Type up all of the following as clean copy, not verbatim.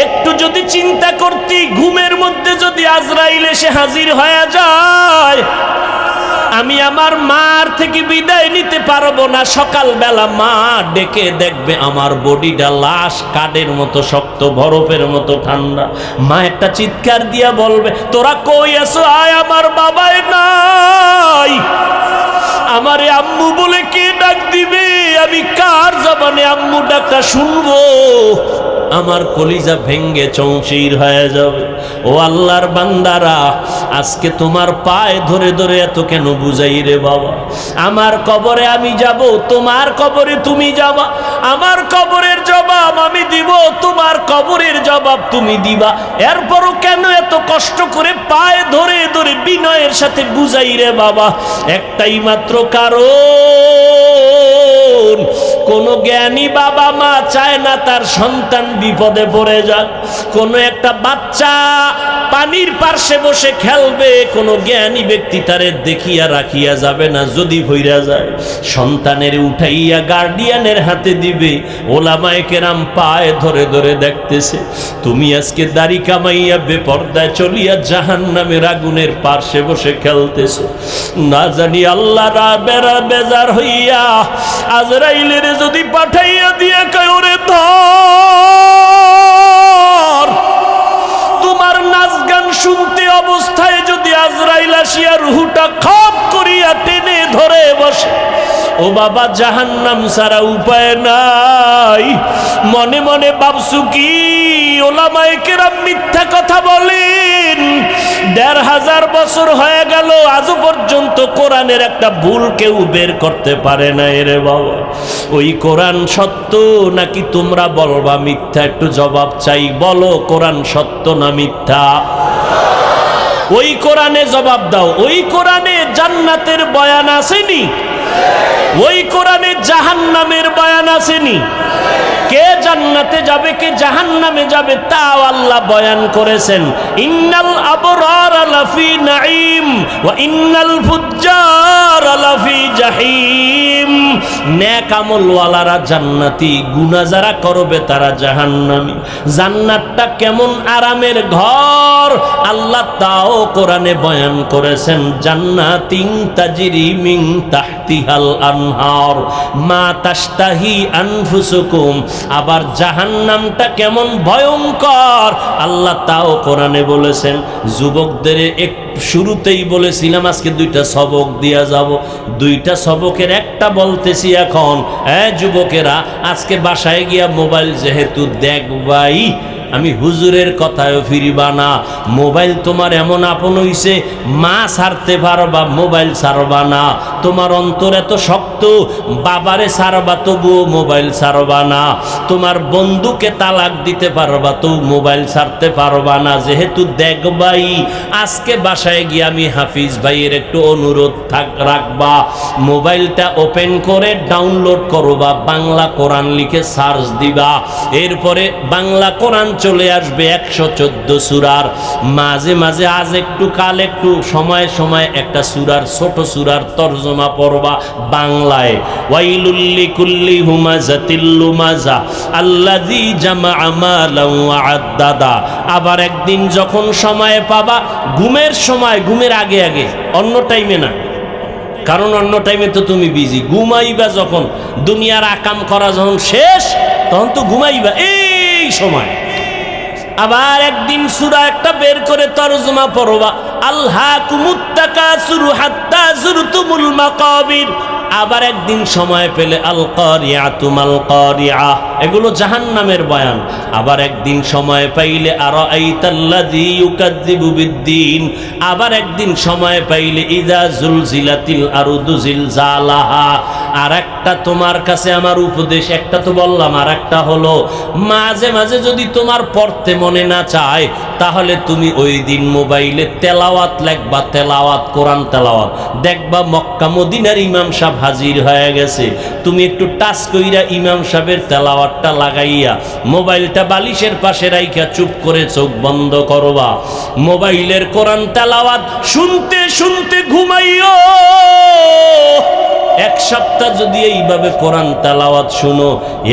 একটু যদি চিন্তা করতি, ঘুমের মধ্যে যদি আজরাইল এসে হাজির হয়ে যায়, আমি আমার মার থেকে বিদায় নিতে পারবো না। সকালবেলা মা ডেকে দেখবে আমার বডিটা লাশ কাঠের মতো শক্ত, বরফের মতো ঠান্ডা। মা একটা চিৎকার দিয়া বলবে, তোরা কই আছো? আয়, আমার বাবাই নাই। আমারে আম্মু বলে কে ডাক দিবে? আমি কার জবানে আম্মু ডাকটা শুনবো? আমার কলিজা ভেঙ্গে চৌচির হয়ে যাবে। ও আল্লাহর বান্দারা, আজকে তোমার পায়ে ধরে ধরে এত কেন বুঝাই রে বাবা? আমার কবরে আমি যাব, তোমার কবরে তুমি যাবা। আমার কবরের জবাব আমি দিব, তোমার কবরের জবাব তুমি দিবা। এরপরও কেন এত কষ্ট করে পায়ে ধরে ধরে বিনয়ের সাথে বুঝাই রে বাবা? একটাই মাত্র কারণ, কোন জ্ঞানী বাবা মা চায় না তার সন্তান বিপদে পড়ে যাক। কোন একটা বাচ্চা পানির পার্শ্বে বসে খেলবে, কোন জ্ঞানী ব্যক্তি তারে দেখিয়া রাখিয়া যাবে না। যদি ভইরা যায়, সন্তানের উঠাইয়া গার্ডিয়ানের হাতে দিবে। ওলামায়ে কেরাম পায়ে ধরে ধরে দেখতেছে, তুমি আজকে দাড়ি কামাইয়া বেপর্দায় চলিয়া জাহান্নামের আগুনের পার্শ্বে বসে খেলতেছো। না জানি আল্লাহ বেজার হইয়া আজরাইলের যদি পাঠাইয়া দিয়া কয়, ওরে ধর। তোমার নাচ গান শুনতে অবস্থায় যদি আজরাইল আসিয়া রুহুটা খপ করিয়া টেনে ধরে বসে, ও বাবা, জাহান্নাম ছাড়া উপায় নাই। মনে মনে ভাবছু কি ওলামায়ে কেরাম মিথ্যা কথা বলেন? ১৫০০ বছর হয়ে গেল, আজও পর্যন্ত কোরআনের একটা ভুল কেউ বের করতে পারে না। রে বাবা, ওই কোরআন সত্য নাকি তোমরা বলবা মিথ্যা? একটু জবাব চাই, বলো কোরআন সত্য না মিথ্যা? ওই কোরআনে জবাব দাও। ওই কোরআনে জান্নাতের বয়ান আসেনি? ওই কোরআনে জাহান্নামের বয়ান আসেনি? কে জান্নাতে যাবে, কে জাহান্নামে যাবে, তাও আল্লাহ বয়ান করেছেন। ইন্নাল আবরার লাফি নাঈম ওয়া ইন্নাল ফুজ্জার লাফি জাহিম। নেক আমলওয়ালারা জান্নাতি, গুনাহ যারা করবে তারা জাহান্নামী। জান্নাতটা কেমন আরামের ঘর আল্লাহ তাও কোরআনে বয়ান করেছেন। জান্নাতিন তাজরি মিন তাহতিহাল আনহার মা তাশতাহি আনফুসুকুম। আবার জাহান্নামটা কেমন ভয়ঙ্কর আল্লাহ তাও কোরআনে বলেছেন। যুবকদের শুরুতেই বলেছিলাম আজকে দুইটা সবক দিয়া যাব। দুইটা সবকের একটা বলতেছি এখন। যুবকেরা, আজকে বাসায় গিয়া মোবাইল যেহেতু দেখবাই, আমি হুজুরের কথায়ও ফিরিবা না। মোবাইল তোমার এমন আপন হইছে, মা ছাড়তে পারবা, মোবাইল ছাড়বা না। তোমার অন্তর এত শক্ত, বাবারে ছাড়বা তবুও মোবাইল ছাড়বা না। তোমার বন্ধুকে তালাক দিতে পারবা তো মোবাইল ছাড়তে পারবা না। যেহেতু দেখবাই, আজকে বাসায় গিয়ে আমি হাফিজ ভাইয়ের একটু অনুরোধ রাখবা, মোবাইলটা ওপেন করে ডাউনলোড করবা, বাংলা কোরআন লিখে সার্চ দিবা। এরপরে বাংলা কোরআন চলে আসবে 114 সূরার। মাঝে মাঝে আজ একটু কাল একটু সময় সময় একটা সূরার, ছোট সূরার তরজমা পড়বা বাংলায়। ওয়াইলুল লিকুল্লি হুমাযাতিল লুমাযা আল্লাযী জামাআ মালান ওয়া আদ্দাদা। আবার একদিন যখন সময় পাবা, ঘুমের সময়, ঘুমের আগে আগে, অন্য টাইমে না, কারণ অন্য টাইমে তো তুমি বিজি। ঘুমাইবা যখন, দুনিয়ার আকাম করা যখন শেষ, তখন তো ঘুমাইবা এই সময়। আবার একদিন সূরা একটা বের করে তরজমা পড়বা, আলহাকুমুত তাকাসুর হাত্তা যুরতুমুল মাকাবির। আবার একদিন সময় পেলে আল কারিআতু মাল কারিআ, এগুলো জাহান্নামের বয়ান। আবার একদিন সময় পাইলে আরাআইতাল্লাযী ইউকাযযিবু বিদ্দীন। আবার একদিন সময় পাইলে ইযা জুলজিলাতিল আরদু জিলজালাহা। আর একটা তোমার কাছে আমার উপদেশ, একটা তো বললাম, আর একটা হলো মাঝে মাঝে যদি তোমার পড়তে মনে না চায়, তাহলে তুমি ওই দিন মোবাইলে তেলাওয়াত লিখবা, তেলাওয়াত, কোরআন তেলাওয়াত। দেখবা মক্কা মদিনার ইমাম সাহেব হাজির হয়ে গেছে, তুমি একটু টাচ কইরা ইমাম সাহেবের তেলাওয়াতটা লাগাইয়া মোবাইলটা বালিশের পাশে রাইখা চুপ করে চোখ বন্ধ করবা, মোবাইলের কোরআন তেলাওয়াত শুনতে শুনতে ঘুমাইও। এক সপ্তাহ যদি এইভাবে কোরআন তেলাওয়াত শুনো,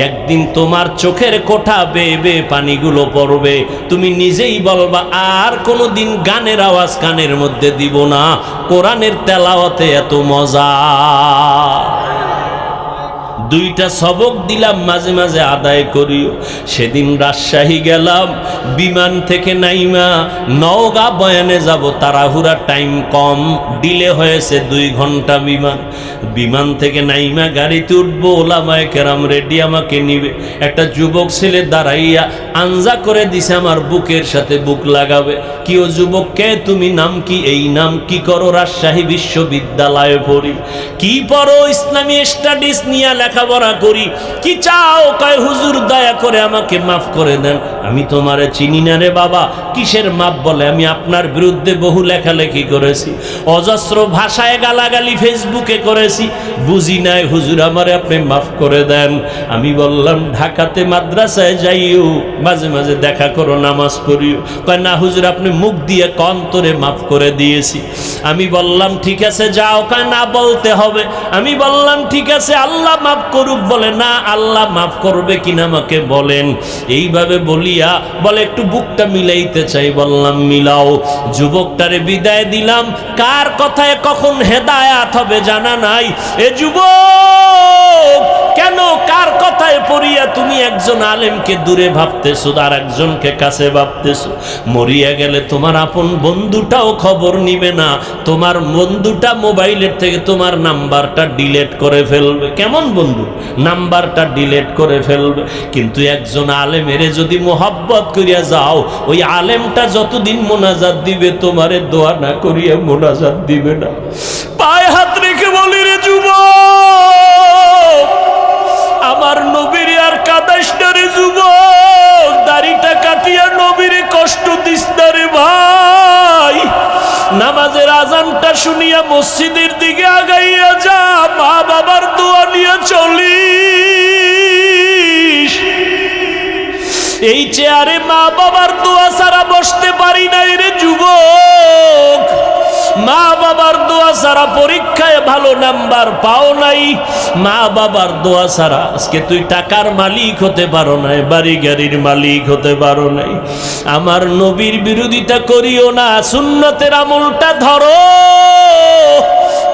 একদিন তোমার চোখের কোঠা বেয়ে বেয়ে পানিগুলো পড়বে, তুমি নিজেই বলবা আর কোনোদিন গানের আওয়াজ কানের মধ্যে দিব না, কোরআনের তেলাওয়াতে এত মজা। দুইটা সবক দিলাম, মাঝে মাঝে আদায় করিও। সেদিন রাজশাহী গেলাম, বিমান থেকে নাইমা নওগাঁ বয়ানে যাব, তাড়াহুড়া, টাইম কম, ডিলে হয়েছে 2 ঘন্টা বিমান। বিমান থেকে নাইমা গাড়িতে উঠবো, ওলামায়ে কেরাম রেডি, আমাকে নিবে। একটা যুবক ছেলে দাঁড়াইয়া আঞ্জা করে দিছে, আমার বুকের সাথে বুক লাগাবে। কি ও যুবক, কে তুমি, নাম কি? এই নাম। কি করো? রাজশাহী বিশ্ববিদ্যালয়ে পড়ি। কি পড়ো? ইসলামী স্টাডিজ নিয়ে লেখাপড়া করি। কি চাও? কয় হুজুর দয়া করে আমাকে মাফ করে দেন, আমি তোমারে চিনি না রে বাবা। কিসের মাপ? বলে আমি আপনার বিরুদ্ধে বহু লেখালেখি করেছি, অজস্র ভাষায় গালাগালি ফেসবুকে করেছি, বুঝি নাই হুজুর, আমারে আপনি মাফ করে দেন। আমি বললাম ঢাকাতে মাদ্রাসায় যাইও, মাঝে মাঝে দেখা করো, নামাজ পড়িও। কয় না হুজুর, আপনি মুখ দিয়ে অন্তরে মাফ করে দিয়েছি। আমি বললাম ঠিক আছে যাও। কয় না, বলতে হবে। আমি বললাম ঠিক আছে, আল্লাহ মাফ করুক। বলে না, আল্লাহ মাফ করবে কিনা আমাকে বলেন। এইভাবে বলিয়া বলে একটু বুকটা মিলাইতে চাই। বললাম মিলাও। যুবকটারে বিদায় দিলাম। কার কথায় কখন হেদায়াত হবে জানা নাই। এ যুবক, কেন কার কথায় পড়িয়া তুমি একজন আলেমকে দূরে ভাবতেছো আর একজনকে কাছে ভাবতেছো? মরিয়া গেলে তোমার আপন বন্ধুটাও খবর নিবে না, তোমার বন্ধুটা মোবাইলের থেকে তোমার নাম্বারটা ডিলিট করে ফেলবে। কেমন বন্ধু? নাম্বারটা ডিলিট করে ফেলবে। কিন্তু একজন আলেমের যদি মোহাব্বত করিয়া যাও, ওই আলেমটা যতদিন মোনাজাত দিবে তোমারে দোয়া না করিয়া মোনাজাত দিবে না। পায়ে হাত রেখে বলি রে যুবক, আমার নবীর আর কাদাইস না রে যুবক, দাড়িটা কাটিয়া নবীরে কষ্ট দিস না রে ভাই। নামাজের আজানটা শুনিয়া মসজিদের দিকে আগাইয়া যা, মা বাবার দোয়া নিয়ে চলিস। এই চেয়ারে মা বাবার দোয়া ছাড়া বসতে পারি নাই রে যুবক। মা বাবার দোয়া ছাড়া পরীক্ষায় ভালো নাম্বার পাও নাই, মা বাবার দোয়া ছাড়া আজকে তুই টাকার মালিক হতে পারো নাই, বাড়ি গাড়ির মালিক হতে পারো নাই। আমার নবীর বিরোধিতা করিও না, সুন্নতের আমলটা ধরো,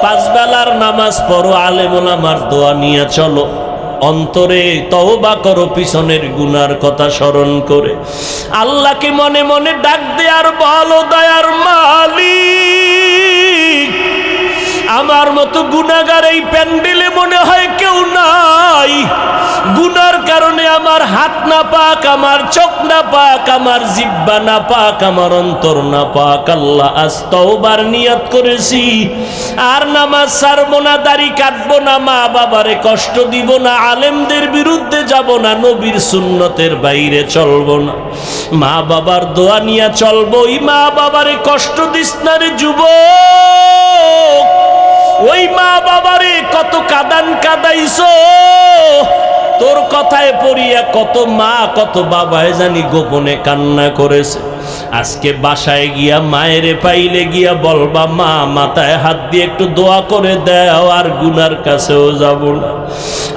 5 বেলার নামাজ পড়ো, আলেম ওলামার দোয়া নিয়ে চলো, অন্তরে তওবা করো পিছনের গুনার কথা স্মরণ করে, আল্লাহকে মনে মনে ডাক দে আর বলো, দয়ার মালিক, আমার মতো গুনাহগার এই প্যান্ডেলে মনে হয় কেউ নাই। গুনার কারণে আমার হাত না পাক, আমার চোখ না পাক, আমার জিহ্বা না পাক, আমার অন্তর না পাক। আল্লাহ আজ তওবার নিয়ত করেছি, আর নামাজ ছাড়বো না, দাড়ি কাটবো না, মা বাবারে কষ্ট দিব না, আলেমদের বিরুদ্ধে যাব না, নবীর সুন্নতের বাইরে চলবো না, মা বাবার দোয়া নিয়ে চলবো। ওই মা বাবারে কষ্ট দিস না রে যুবক, ওই মা বাবারে কত কাদান কাদাইছো, তোর কথায় পড়িয়া কত মা কত বাবায় জানি গোপনে কান্না করেছে। আজকে বাসায় গিয়া মায়েরে পাইলে গিয়া বলবা, মা মাথায় হাত দিয়ে একটু দোয়া করে দাও, আর গুনার কাছেও যাব না।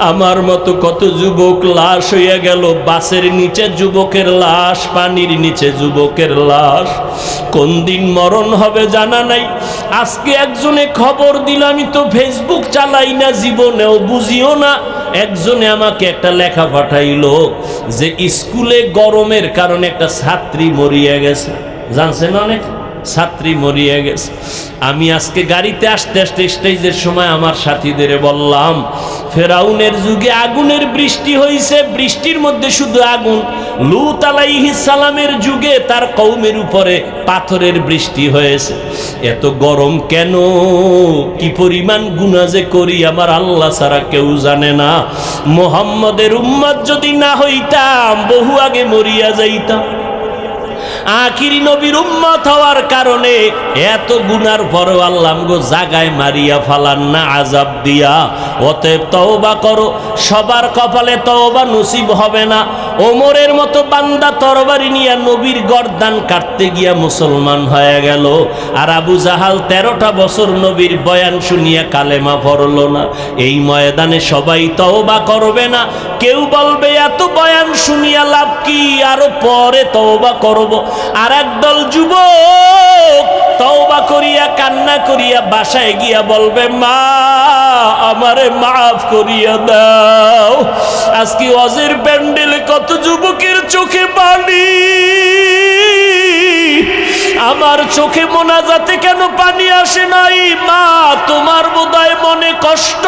আমার মতো কত যুবক লাশ হইয়া গেল, বাসের নিচে যুবকের লাশ, পানির নিচে যুবকের লাশ, কোন দিন মরণ হবে জানা নাই। আজকে একজনে খবর দিল, আমি তো ফেসবুক চালাই না, জীবনেও বুঝিও না। একজনে আমাকে একটা লেখা পাঠাইলো যে স্কুলে গরমের কারণে একটা ছাত্রী মরিয়া গেছে, জানছেন? অনেক ছাত্রী মরিয়া গেছে। আমি আজকে গাড়িতে আসতে আসতে স্টেজের সময় আমার সাথীদের বললাম, ফেরাউনের যুগে আগুনের বৃষ্টি হয়েছে, বৃষ্টির মধ্যে শুধু আগুন। লূত আলাইহিস সালামের যুগে তার কওমের উপরে পাথরের বৃষ্টি হয়েছে। এত গরম কেন? কি পরিমাণ গুনাহ যে করি আমার আল্লাহ ছাড়া কেউ জানে না। মুহাম্মদের উম্মত যদি না হইতাম, বহু আগে মরিয়া যাইতাম। আখিরি নবীর উম্মত হওয়ার কারণে এত গুনার পরেও আল্লাহ আমগো জাগায় মারিয়া ফালান না আযাব দিয়া। অতএব তওবা করো, সবার কপালে তওবা নসিব হবে না। ওমরের মতো বান্দা তরবারি নিয়ে নবীর গর্দান কাটতে গিয়া মুসলমান হয়ে গেল, আর আবু জাহাল 13টা বছর নবীর বয়ান শুনিয়া কালেমা পড়ল না। এই ময়দানে সবাই তওবা করবে না, কেউ বলবে এত বয়ান শুনিয়া লাভ কি, আরো পরে তওবা করব। আর একদল যুবক তওবা করিয়া কান্না করিয়া বাসায় গিয়া বলবে, মা আমারে মাফ করিয়া দাও। আজকে ওয়াজের প্যান্ডেলে কত যুবকের চোখে পানি, আমার চোখে মোনাজাতে কেন পানি আসে নাই? মা তোমার বোধহয় মনে কষ্ট,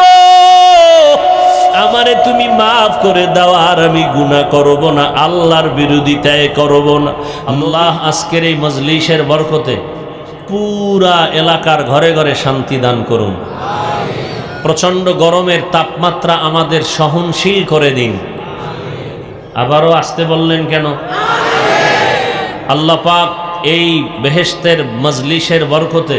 আমারে তুমি মাফ করে দাও, আর আমি গুনাহ করব না, আল্লাহর বিরোধিতায় করব না। আল্লাহ আজকের এই মজলিসের বরকতে পুরা এলাকার ঘরে ঘরে শান্তি দান করুন। প্রচন্ড গরমের তাপমাত্রা আমাদের সহনশীল করে দিন। আবারও আসতে বললেন কেন? আল্লাহ পাক এই বেহেশতের মজলিসের বরকতে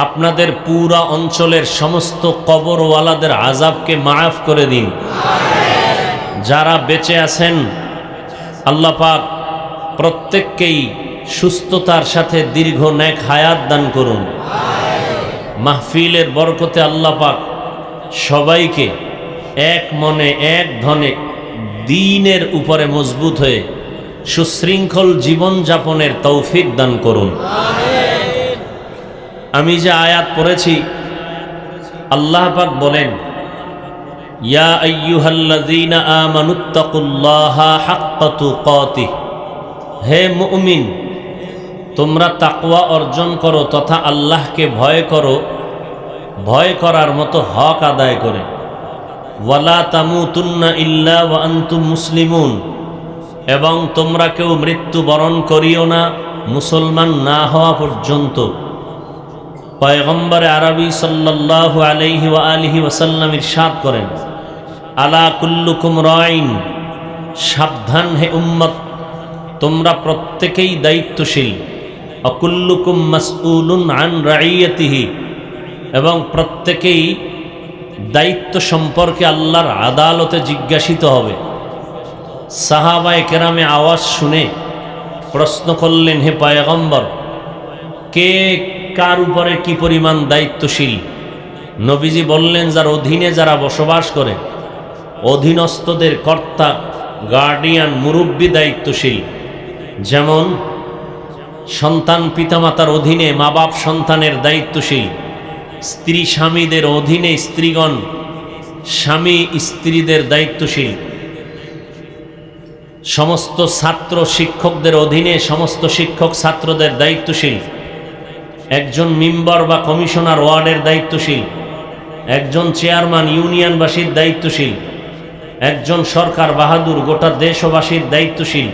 আপনাদের পুরা অঞ্চলের সমস্ত কবরওয়ালাদের আযাবকে মাফ করে দিন। যারা বেঁচে আছেন আল্লাহ পাক প্রত্যেককেই সুস্থতার সাথে দীর্ঘ নেক হায়াত দান করুন। মাহফিলের বরকতে আল্লাহ পাক সবাইকে এক মনে এক ধনে দ্বীনের উপরে মজবুত হয়ে সুশৃঙ্খল জীবন যাপনের তৌফিক দান করুন। আমি যে আয়াত পড়েছি, আল্লাহ পাক বলেন, ইয়া আইয়ুহাল্লাযীনা আমানুত্তাকুল্লাহা হাক্কা তুকাতিহ, হে মুমিন তোমরা তাকওয়া অর্জন করো তথা আল্লাহকে ভয় করো, ভয় করার মতো হক আদায় করে। ওয়ালা তামুতুন্না ইল্লা ওয়া আনতুম মুসলিমুন, এবং তোমরা কেউ মৃত্যুবরণ করিও না মুসলমান না হওয়া পর্যন্ত। পয়গম্বর আরবি সাল্লাল্লাহু আলাইহি ওয়া আলিহি ওয়াসাল্লাম ইরশাদ করেন, আলা কুল্লুকুম রাইন, সাবধান হে উম্মত তোমরা প্রত্যেকেই দায়িত্বশীল। অকুল্লুকুম মাসউলুন আন রাইয়াতিহি, এবং প্রত্যেকেই দায়িত্ব সম্পর্কে আল্লাহর আদালতে জিজ্ঞাসিত হবে। সাহাবায়ে কেরামে আওয়াজ শুনে প্রশ্ন করলেন, হে পয়গম্বর কে কার উপরে কি পরিমাণ দায়িত্বশীল? নবীজি বললেন, যার অধীনে যারা বসবাস করে, অধীনস্থদের কর্তা গার্ডিয়ান মুরব্বী দায়িত্বশীল। যেমন সন্তান পিতামাতার অধীনে মা বাপ সন্তানের দায়িত্বশীল, স্ত্রী স্বামীদের অধীনে স্ত্রীগণ স্বামী স্ত্রীদের দায়িত্বশীল, সমস্ত ছাত্র শিক্ষকদের অধীনে সমস্ত শিক্ষক ছাত্রদের দায়িত্বশীল, একজন মেম্বার বা কমিশনার ওয়ার্ডের দায়িত্বশীল, একজন চেয়ারম্যান ইউনিয়নবাসীর দায়িত্বশীল, একজন সরকার বাহাদুর গোটা দেশবাসীর দায়িত্বশীল,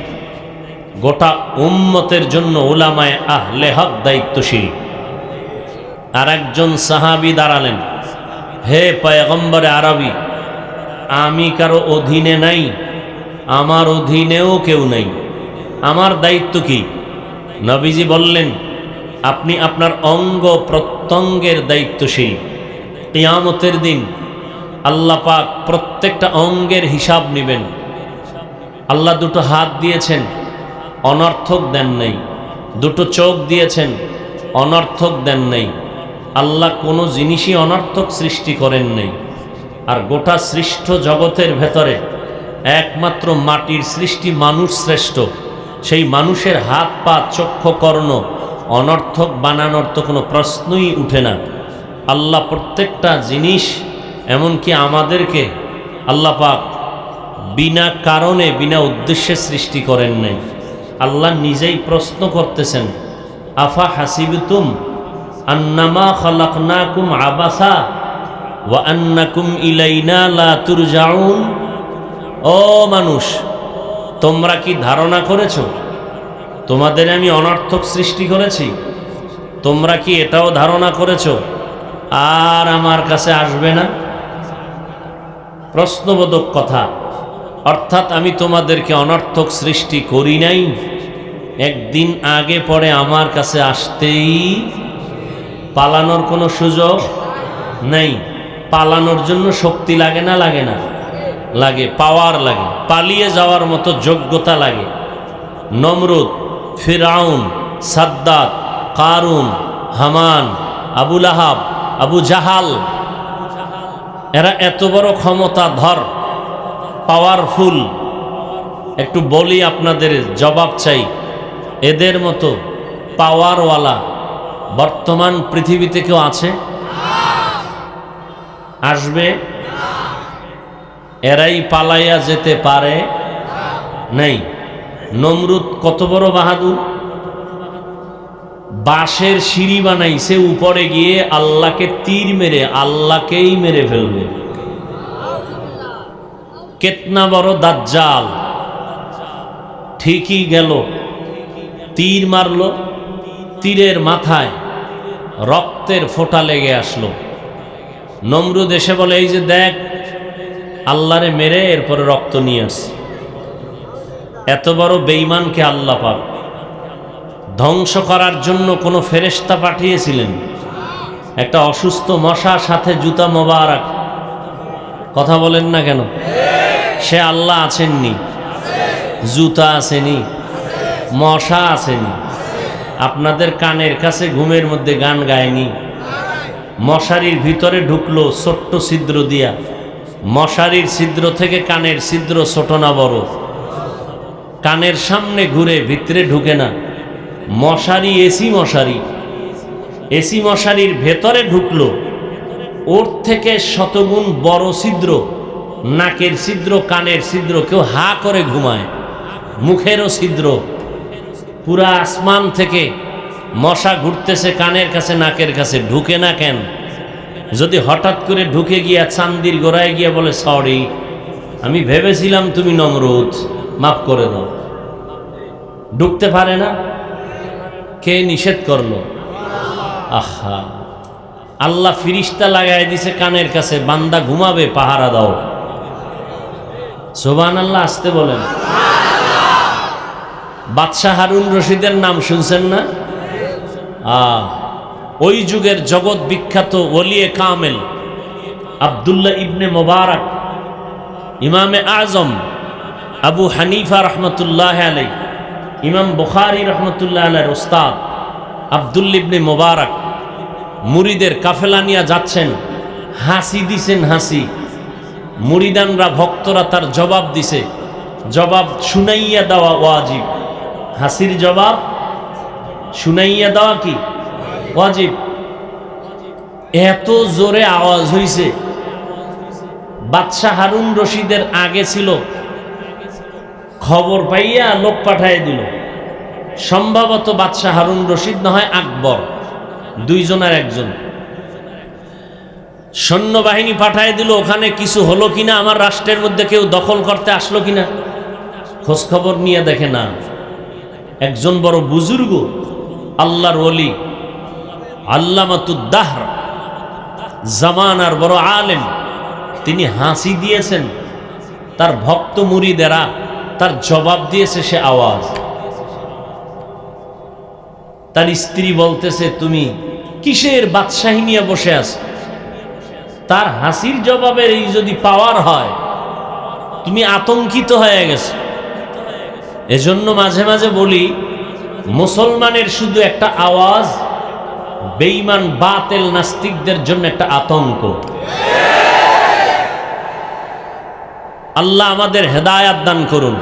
গোটা উম্মতের জন্য উলামায়ে আহলে হক দায়িত্বশীল। আর একজন সাহাবী দাঁড়ালেন, হে পয়গম্বরে আরবি আমি কারো অধীনে নাই, আমার অধীনেও কেউ নাই, আমার দায়িত্ব কি? নবীজি বললেন, আপনি আপনার অঙ্গ প্রত্যঙ্গের দায়িত্বশীল। কিয়ামতের দিন আল্লাহ পাক প্রত্যেকটা অঙ্গের হিসাব নেবেন। আল্লাহ দুটো হাত দিয়েছেন, অনর্থক দেন নাই। দুটো চোখ দিয়েছেন, অনর্থক দেন নাই। আল্লাহ কোনো জিনিসই অনর্থক সৃষ্টি করেন নাই। আর গোটা সৃষ্ট জগতের ভেতরে একমাত্র মাটির সৃষ্টি মানুষ শ্রেষ্ঠ। সেই মানুষের হাত পা চক্ষু কর্ণ অনর্থক বানানোর তো কোনো প্রশ্নই উঠে না। আল্লাহ প্রত্যেকটা জিনিস, এমনকি আমাদেরকে আল্লাহ পাক বিনা কারণে বিনা উদ্দেশ্যে সৃষ্টি করেন নাই। আল্লাহ নিজেই প্রশ্ন করতেছেন, আফা হাসিবতুম আন্নামা খালাকনাকুম আবাসা ওয়া আন্নাকুম ইলাইনা লা তুরজাউন। ও মানুষ, তোমরা কি ধারণা করেছো তোমাদের আমি অনর্থক সৃষ্টি করেছি? তোমরা কি এটাও ধারণা করেছো আর আমার কাছে আসবে না? প্রশ্নবোধক কথা। অর্থাৎ আমি তোমাদেরকে অনর্থক সৃষ্টি করি নাই, একদিন আগে পরে আমার কাছে আসতেই পালানোর কোনো সুযোগ নেই। পালানোর জন্য শক্তি লাগে না লাগে না? লাগে, পাওয়ার লাগে, পালিয়ে যাওয়ার মতো যোগ্যতা লাগে। নমরুদ, ফিরআউন, সাদ্দাত, কারুন, হামান, আবু লাহাব, আবু জাহাল, এরা এত বড় ক্ষমতাধর, পাওয়ারফুল। একটু বলি আপনাদের, জবাব চাই। এদের মতো পাওয়ারওয়ালা বর্তমান পৃথিবীতে কেউ আছে? আসবে? এরাই পালাইয়া যেতে পারে নাই। নমরুদ কত বড় বাহাদুর, বাঁশের সিঁড়ি বানাইছে, উপরে গিয়ে আল্লাহকে তীর মেরে আল্লাহকেই মেরে ফেলবে। কেতনা বড় দাজ্জাল, ঠিকই গেল, তীর মারল, তীরের মাথায় রক্তের ফোঁটা লেগে আসলো। নমরুদ এসে বলে, এই যে দেখ, আল্লাহরে মেরে এরপরে রক্ত নিয়ে আসছে। এত বড় বেঈমানকে আল্লাহ পাক ধ্বংস করার জন্য কোনো ফেরেশতা পাঠিয়েছিলেন? একটা অসুস্থ মশার সাথে জুতা মোবারক, কথা বলেন না কেন? সে আল্লাহ আছেননি? জুতা আসেনি, মশা আসেনি। আপনাদের কানের কাছে ঘুমের মধ্যে গান গায়নি? মশারির ভিতরে ঢুকলো ছোট্ট ছিদ্র দিয়া, মশারির ছিদ্র থেকে কানের ছিদ্র ছোট না বড়? কানের সামনে ঘুরে ভিতরে ঢুকে না? মশারি, এসি মশারি, এসি মশারির ভেতরে ঢুকলো, ওর থেকে শতগুণ বড় ছিদ্র, নাকের ছিদ্র, কানের ছিদ্র। কেউ হা করে ঘুমায়, মুখেরও ছিদ্র। পুরা আসমান থেকে মশা ঘুরতেছে কানের কাছে, নাকের কাছে, ঢুকে না কেন? যদি হঠাৎ করে ঢুকে গিয়া চান্দির গোড়ায় গিয়া বলে, সরি, আমি ভেবেছিলাম তুমি নমরুদ, মাফ করে দাও, ঢুকতে পারে না? কে নিষেধ করলো? আহা, আল্লাহ ফিরিস্তা লাগাই দিছে কানের কাছে, বান্দা ঘুমাবে, পাহারা দাও। সুবহানাল্লাহ, আসতে বলেন। বাদশাহ হারুন রশিদের নাম শুনছেন না? ওই যুগের জগৎ বিখ্যাত ওলিয়ে কামেল আব্দুল্লাহ ইবনে মোবারক, ইমামে আজম আবু হানিফা রহমতুল্লাহ আলাই, ইমাম বুখারী রহমতুল্লাহ আলাইহির ওস্তাদ আব্দুল্লাহ ইবনে মোবারক মুরিদের কাফেলা নিয়ে যাচ্ছেন, হাসি দিছেন, হাসি। মুরিদানরা, ভক্তরা তার জবাব দিছে, জবাব শুনাইয়া দেওয়া ওয়াজিব। হাসির জবাব শুনাইয়া দেওয়া কি ওয়াজিব? এত জোরে আওয়াজ হইছে, বাদশাহ হারুন রশিদের আগে ছিল, খবর পাইয়া লোক পাঠায় দিল। সম্ভবত বাদশাহ হারুন রশিদ না হয় আকবর, দুইজনের একজন। সৈন্যবাহিনী পাঠায় দিল, ওখানে কিছু হলো কিনা, আমার রাষ্ট্রের মধ্যে কেউ দখল করতে আসলো কিনা খোঁজ খবর নিয়ে দেখে না। একজন বড় বুজুর্গ, আল্লাহর ওলি, আল্লামাতুদ্দাহর, জামানার বড় আলেম, তিনি হাসি দিয়েছেন। তার ভক্ত মুরিদেরা তার জবাব দিয়েছে সে আওয়াজ। তার স্ত্রী বলতেছে, তুমি কিসের বাদশাহী নিয়ে বসে আছো? তার হাসির জবাবের এই যদি পাওয়ার হয়, তুমি আতঙ্কিত হয়ে গেছো। এজন্য মাঝে মাঝে বলি, মুসলমানের শুধু একটা আওয়াজ বেঈমান বাতিল নাস্তিকদের জন্য একটা আতঙ্ক। আল্লাহ আমাদের হেদায়াত দান করুন।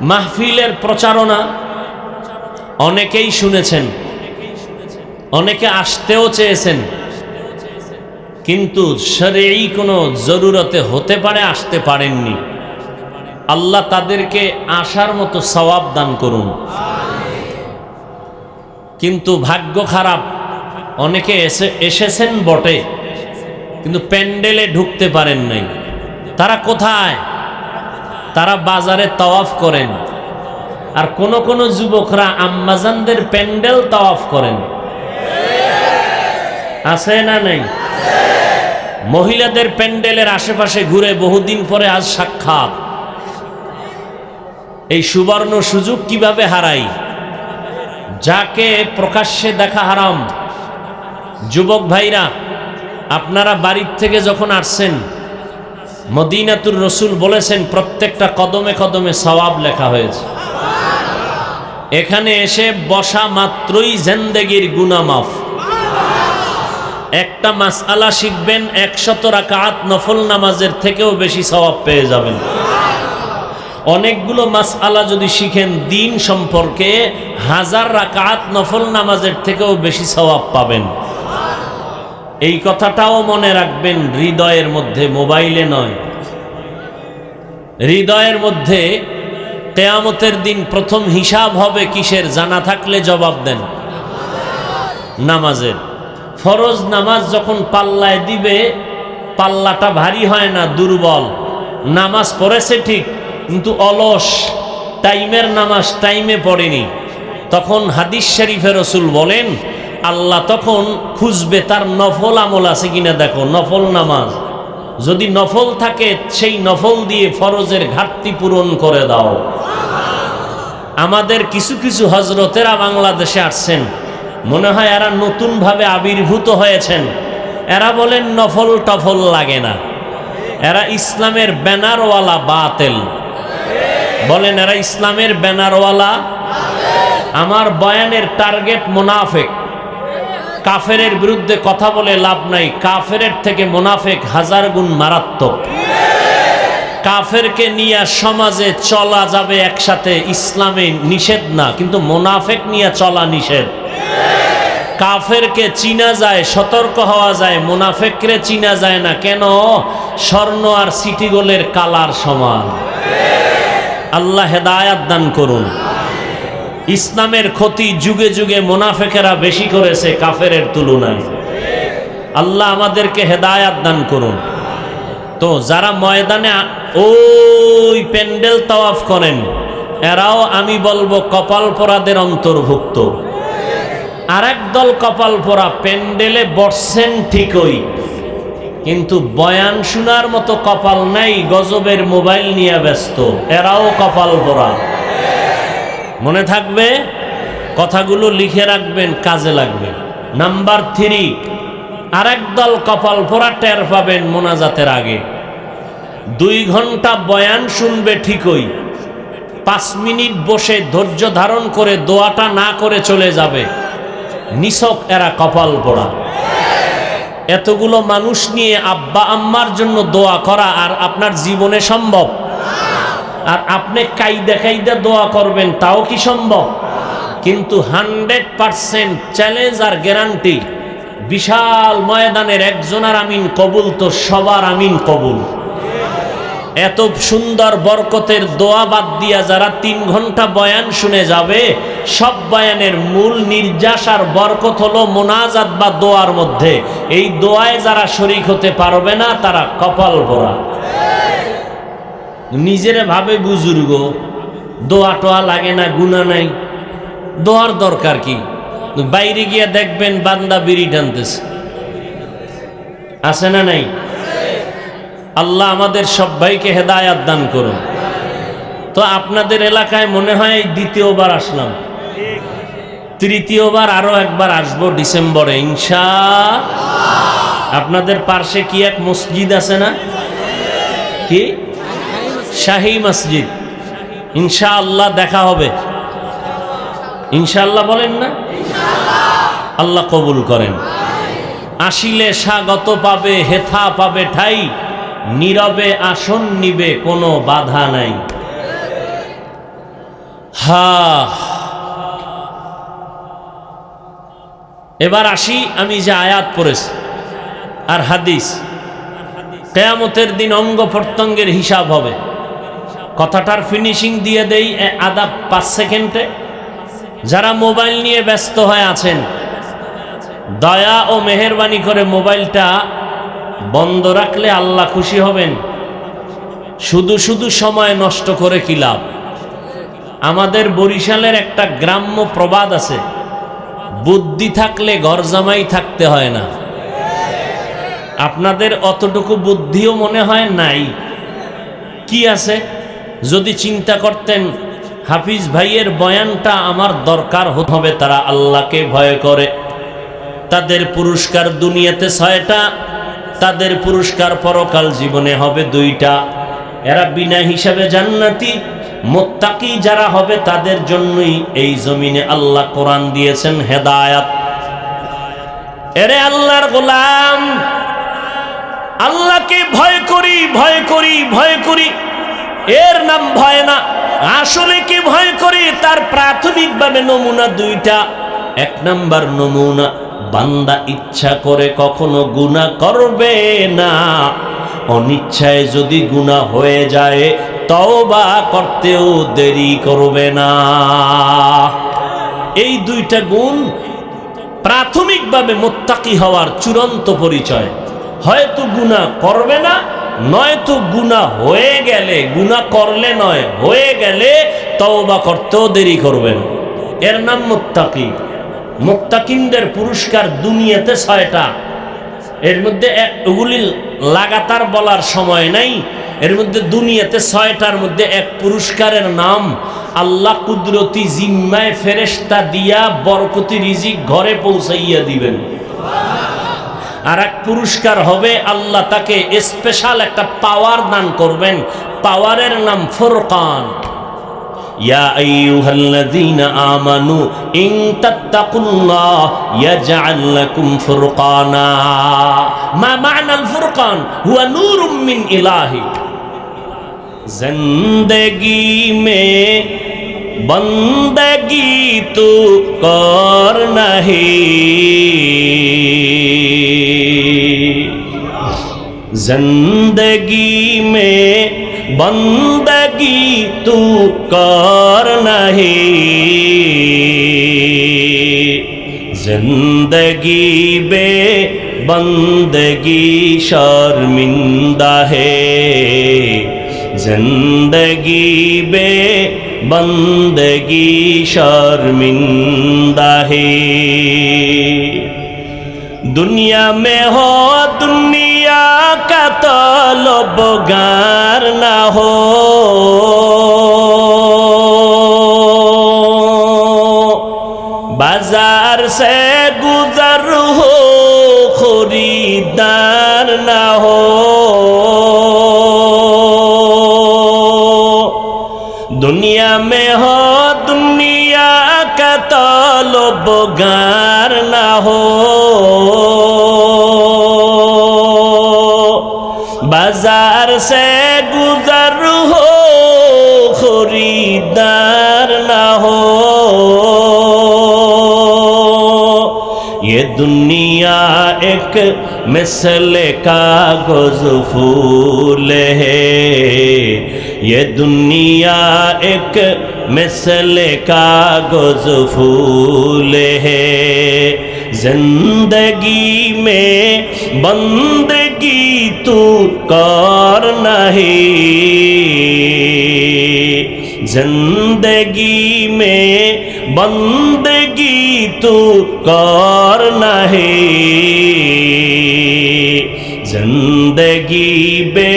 মাহফিলের প্রচারণা অনেকেই শুনেছেন, অনেকে আসতেও চেয়েছেন, কিন্তু শরঈ কোনো জরুরতে হতে পারে আসতে পারেননি। আল্লাহ তাদেরকে আসার মতো সওয়াব দান করুন। কিন্তু ভাগ্য খারাপ, অনেকে এসেছেন বটে, কিন্তু প্যান্ডেলে ঢুকতে পারেন নাই। তারা কোথায়? তারা বাজারে তাওয়াফ করেন। আর কোন যুবকরা আম্মাজানদের প্যান্ডেল তাওয়াফ করেন, আছে না নাই? মহিলাদের প্যান্ডেলের আশেপাশে ঘুরে বহুদিন পরে আজ সাক্ষাৎ। এই সুবর্ণ সুযোগ কিভাবে হারাই? যাকে প্রকাশ্যে দেখা হারাম। যুবক ভাইরা, আপনারা বাড়ির থেকে যখন আসছেন, মদিনাতুর রসুল বলেছেন প্রত্যেকটা কদমে কদমে সওয়াব লেখা হয়েছে। এখানে এসে বসা মাত্রই জিন্দেগির গুনাহ মাফ। একটা মাসআলা শিখবেন, 100 রাকাত নফল নামাজের থেকেও বেশি সওয়াব পেয়ে যাবেন। অনেকগুলো মাসআলা যদি শিখেন দিন সম্পর্কে, 1000 রাকাত নফল নামাজের থেকেও বেশি সওয়াব পাবেন। এই কথাটাও মনে রাখবেন, হৃদয়ের মধ্যে, মোবাইলে নয়। হৃদয়ের মধ্যে কিয়ামতের দিন প্রথম হিসাব হবে কিসের? জানা থাকলে জবাব দেন। নামাজের। ফরজ নামাজ যখন পাল্লায় দিবে, পাল্লাটা ভারী হয় না, দুর্বল। নামাজ পড়েছে ঠিক, কিন্তু অলস, টাইমের নামাজ টাইমে পড়েনি। তখন হাদিস শরীফে রাসূল বলেন, আল্লাহ তখন খুঁজবে তার নফল আমল আছে কিনা দেখো। নফল নামাজ যদি নফল থাকে, সেই নফল দিয়ে ফরজের ঘাটতি পূরণ করে দাও। আমাদের কিছু কিছু হজরতেরা বাংলাদেশে আসছেন, মনে হয় এরা নতুনভাবে আবির্ভূত হয়েছেন। এরা বলেন নফল টফল লাগে না, এরা ইসলামের ব্যানারওয়ালা বাতেল। বলেন এরা ইসলামের ব্যানারওয়ালা। আমার বয়ানের টার্গেট মুনাফিক। কাফেরের বিরুদ্ধে কথা বলে লাভ নাই, কাফেরের থেকে মুনাফিক 1000 গুণ মারাত্মক। কাফেরকে নিয়ে সমাজে চলা যাবে একসাথে, ইসলামে নিষেধ না, কিন্তু মুনাফিক নিয়ে চলা নিষেধ। কাফেরকে চিনা যায়, সতর্ক হওয়া যায়, মুনাফিকরে চিনা যায় না। কেন? স্বর্ণ আর সিটি গোল্ডের কালার সমান। আল্লাহ হেদায়াত দান করুন। ইসলামের ক্ষতি যুগে যুগে মুনাফিকেরা বেশি করেছে কাফেরের তুলনায়। আল্লাহ আমাদেরকে হেদায়াত দান করুন। তো যারা ময়দানে ওই প্যান্ডেল তাওয়াফ করেন, এরাও আমি বলবো কপাল পোড়াদের অন্তর্ভুক্ত। আরেক দল কপাল পোড়া, প্যান্ডেলে বসছেন ঠিকই, কিন্তু বয়ান শোনার মতো কপাল নাই, গজবের মোবাইল নিয়ে ব্যস্ত। এরাও কপাল পোড়া। মনে থাকবে, কথাগুলো লিখে রাখবেন, কাজে লাগবে। নাম্বার 3, আরেক দল কপাল পোড়া, টের পাবেন মোনাজাতের আগে। 2 ঘন্টা বয়ান শুনবে ঠিকই, 5 মিনিট বসে ধৈর্য ধারণ করে দোয়াটা না করে চলে যাবে। নিছক এরা কপাল পোড়া। এতগুলো মানুষ নিয়ে আব্বা আম্মার জন্য দোয়া করা আর আপনার জীবনে সম্ভব? আর আপনি কাইদা কাইদা দোয়া করবেন, তাও কি সম্ভব? কিন্তু 100% চ্যালেঞ্জ আর গ্যারান্টি, বিশাল ময়দানের একজনের আমিন কবুল তো সবার আমিন কবুল। এত সুন্দর বরকতের দোয়া বাদ দিয়া যারা 3 ঘন্টা বয়ান শুনে যাবে, সব বয়ানের মূল নির্যাস আর বরকত হলো মোনাজাত বা দোয়ার মধ্যে। এই দোয়ায় যারা শরীক হতে পারবে না, তারা কপাল পোড়া। নিজেরে ভাবে বুজুর্গ, দোয়া টোয়া লাগে না, গুনাহ নাই, দোয়ার দরকার কি? বাইরে গিয়ে দেখবেন বান্দা বিড়ি টানতেছে, আছে না নাই? আল্লাহ আমাদের সবাইকে হেদায়াত দান করুন। তো আপনাদের এলাকায় মনে হয় দ্বিতীয়বার আসলাম, তৃতীয়বার আরো একবার আসবো ডিসেম্বরে ইনশাআল্লাহ। আপনাদের পার্শ্বে কি এক মসজিদ আছে না? কি? শাহী মসজিদ। ইনশাআল্লাহ দেখা হবে। ইনশাআল্লাহ বলেন না? আল্লাহ কবুল করেন। আসিলে স্বাগত পাবে, হেথা পাবে ঠাই, নীরবে আসন নিবে, কোনো বাধা নাই। এবার আসি, আমি যে আয়াত পড়েছি আর হাদিস, কিয়ামতের দিন অঙ্গ প্রত্যঙ্গের হিসাব হবে। কথাটার ফিনিশিং দিয়ে দেই আধা 5 সেকেন্ডে। যারা মোবাইল নিয়ে ব্যস্ত হয়ে আছেন, দয়া ও মেহেরবানি করে মোবাইলটা বন্ধ রাখলে আল্লাহ খুশি হবেন। শুধু শুধু সময় নষ্ট করে কি লাভ? আমাদের বরিশালের একটা গ্রাম্য প্রবাদ আছে, বুদ্ধি থাকলে ঘর জামাই থাকতে হয় না। আপনাদের অতটুকু বুদ্ধিও মনে হয় নাই। কি আছে? যদি চিন্তা করতেন হাফিজ ভাইয়ের বয়ানটা আমার দরকার হবে। তারা আল্লাহকে ভয় করে। তাদের পুরস্কার দুনিয়াতে 6টা, তাদের পুরস্কার পরকাল জীবনে হবে 2টা। এরা বিনা হিসাবে জান্নাতি। মুত্তাকি যারা হবে তাদের জন্যই এই জমিনে আল্লাহ কোরআন দিয়েছেন, হেদায়াত। এরে আল্লাহর গোলাম, আল্লাহকে ভয় করি, ভয় করি, ভয় করি, এর নাম ভয় না। আসলে কি ভয় করি তার প্রাথমিকভাবে নমুনা 2টা। 1 নাম্বার নমুনা, বান্দা ইচ্ছা করে কখনো গুনাহ করবে না, অনিচ্ছায় যদি গুনাহ হয়ে যায় তওবা করতেও দেরি করবে না। এই 2টা গুণ প্রাথমিকভাবে মুত্তাকি হওয়ার চূড়ান্ত পরিচয়। হয়তো গুনাহ করবে না, নয়তো গুনাহ হয়ে গেলে, গুনাহ করলে নয়, হয়ে গেলে তওবা করতেও দেরি করবে না। এর নাম মুত্তাকি। মুত্তাকিনদের পুরস্কার দুনিয়াতে 6টা। এর মধ্যে এগুলি লাগাতার বলার সময় নাই। এর মধ্যে দুনিয়াতে 6টার মধ্যে এক পুরস্কারের নাম আল্লাহ কুদরতি জিম্মায় ফেরেশতা দিয়া বরকতি রিজিক ঘরে পৌঁছাইয়া দিবেন। আর এক পুরস্কার হবে আল্লাহ তাকে স্পেশাল একটা পাওয়ার দান করবেন। পাওয়ারের নাম ফুরকান। ইয়া আইয়ুহাল্লাযীনা আমানু ইন তাত্তাকুল্লাহ ইয়াজআল লাকুম ফুরকানা। মা মা'নাল ফুরকান? হুয়া নূরুম মিন ইলাহি। জিন্দেগি মে বন্দগি তু কর নাহি, जिंदगी में बंदगी तू कर नहीं, जिंदगी बे बंदगी शर्मिंदा है, जिंदगी बे बंदगी शर्मिंदा है। दुनिया में हो दुनिया का तलबगार ना हो, बाजार से गुजर हो खरीदार ना हो, दुनिया में हो दुनिया का तलबगार ना हो, बाजार से गुजर हो खरीदार ना हो। ये दुनिया एक मिसल कागज फूल है, ये दुनिया एक मिसल कागज फूल है, जिंदगी में बंदगी तू कर नहीं, जिंदगी में बंदगी तू कर नहीं, जिंदगी बे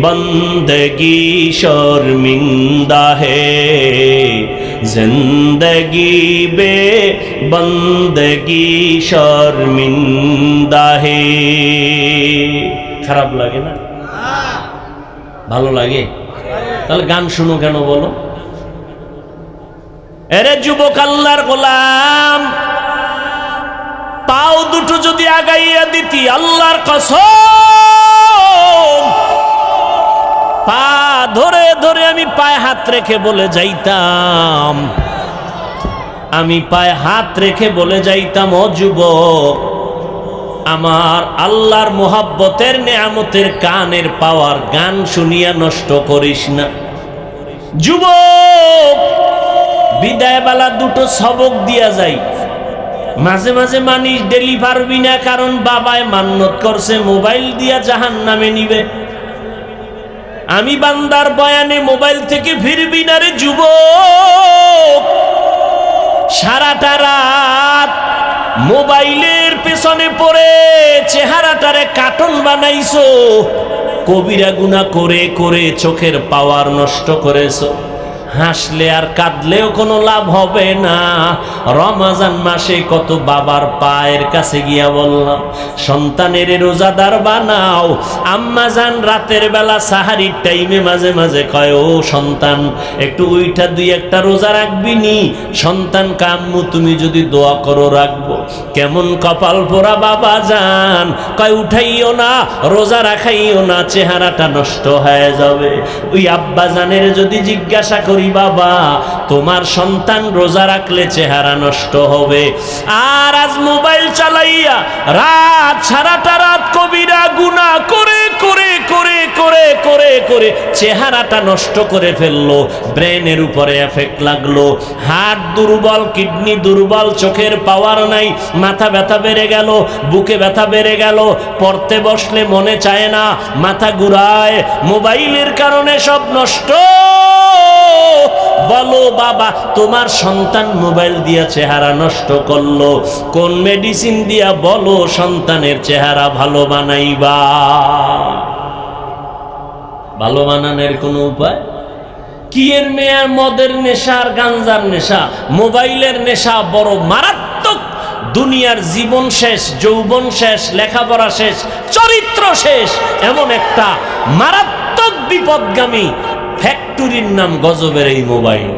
बंदगी शर्मिंदा है, जिंदगी बे बंदगी शर्मिंदा है। খারাপ লাগে না? ভালো লাগে? তাহলে গান শুনো কেন বলো? এরে যুবক আল্লাহর গোলাম, পাও দুটো যদি আগাইয়া দিতি আল্লাহর কসম, পা ধরে ধরে আমি পায়ে হাত রেখে বলে যাইতাম, আমি পায়ে হাত রেখে বলে যাইতাম, ও যুবক, আমার আল্লাহর মোহাব্বতের নেয়ামতের কানের পাওয়ার গান শুনিয়া নষ্ট করিস না। যুবক, বিদায় বেলা দুটো সবক দিয়া যাই। মাঝে মাঝে মানিস ডেলি পারবি না, কারণ বাবায় মান্নত করছে মোবাইল দিয়া জাহান্নামে নিবে। আমি বান্দার বয়ানে মোবাইল থেকে ফিরবি না রে যুবক। সারাটা রাত মোবাইলের পেছনে পড়ে চেহারাটারে কার্টুন বানাইছো, কবিরা গুনাহ করে করে চোখের পাওয়ার নষ্ট করেছো। হাসলে আর কাঁদলেও কোনো লাভ হবে না। রমজান মাসে কত বাবার পায়ের কাছে গিয়া বললাম, সন্তানের রোজাদার বানাও। আম্মা জান রাতের বেলা সাহারির টাইমে মাঝে মাঝে কয়, ও সন্তান একটু ওইটা দুই একটা রোজা রাখবি নি? সন্তান কাম্মু তুমি যদি দোয়া করো রাখবো। কেমন কপাল পোড়া বাবা জান, কয় উঠাইও না, রোজা রাখাইও না, চেহারাটা নষ্ট হয়ে যাবে। ওই আব্বা জানের যদি জিজ্ঞাসা করি, বাবা তোমার সন্তান রোজা রাখলে চেহারা নষ্ট হবে, আর আজ মোবাইল চালাইয়া রাত সারাটা রাত কবিরা গুনাহ করে করে করে করে করে করে চেহারাটা নষ্ট করে ফেললো, ব্রেনের উপরে এফেক্ট লাগলো, হার্ট দুর্বল, কিডনি দুর্বল, চোখের পাওয়ার নাই, মাথা ব্যথা বেড়ে গেল, বুকে ব্যথা বেড়ে গেল, পড়তে বসলে মনে চায় না, মাথা ঘুরায়, মোবাইলের কারণে সব নষ্ট। বলো বাবা, তোমার সন্তান মোবাইল দিয়া চেহারা নষ্ট করলো, কোন মেডিসিন দিয়া বলো সন্তানের চেহারা ভালো বানাইবা? ভালো বানানোর কোনো উপায় কি? এর মেয়ের মদের নেশা আর গাঞ্জার নেশা, মোবাইলের নেশা বড় মারাত্মক। দুনিয়ার জীবন শেষ, যৌবন শেষ, লেখাপড়া শেষ, চরিত্র শেষ, এমন একটা মারাত্মক বিপদগামী ফ্যাক্টরির নাম গজবের এই মোবাইল।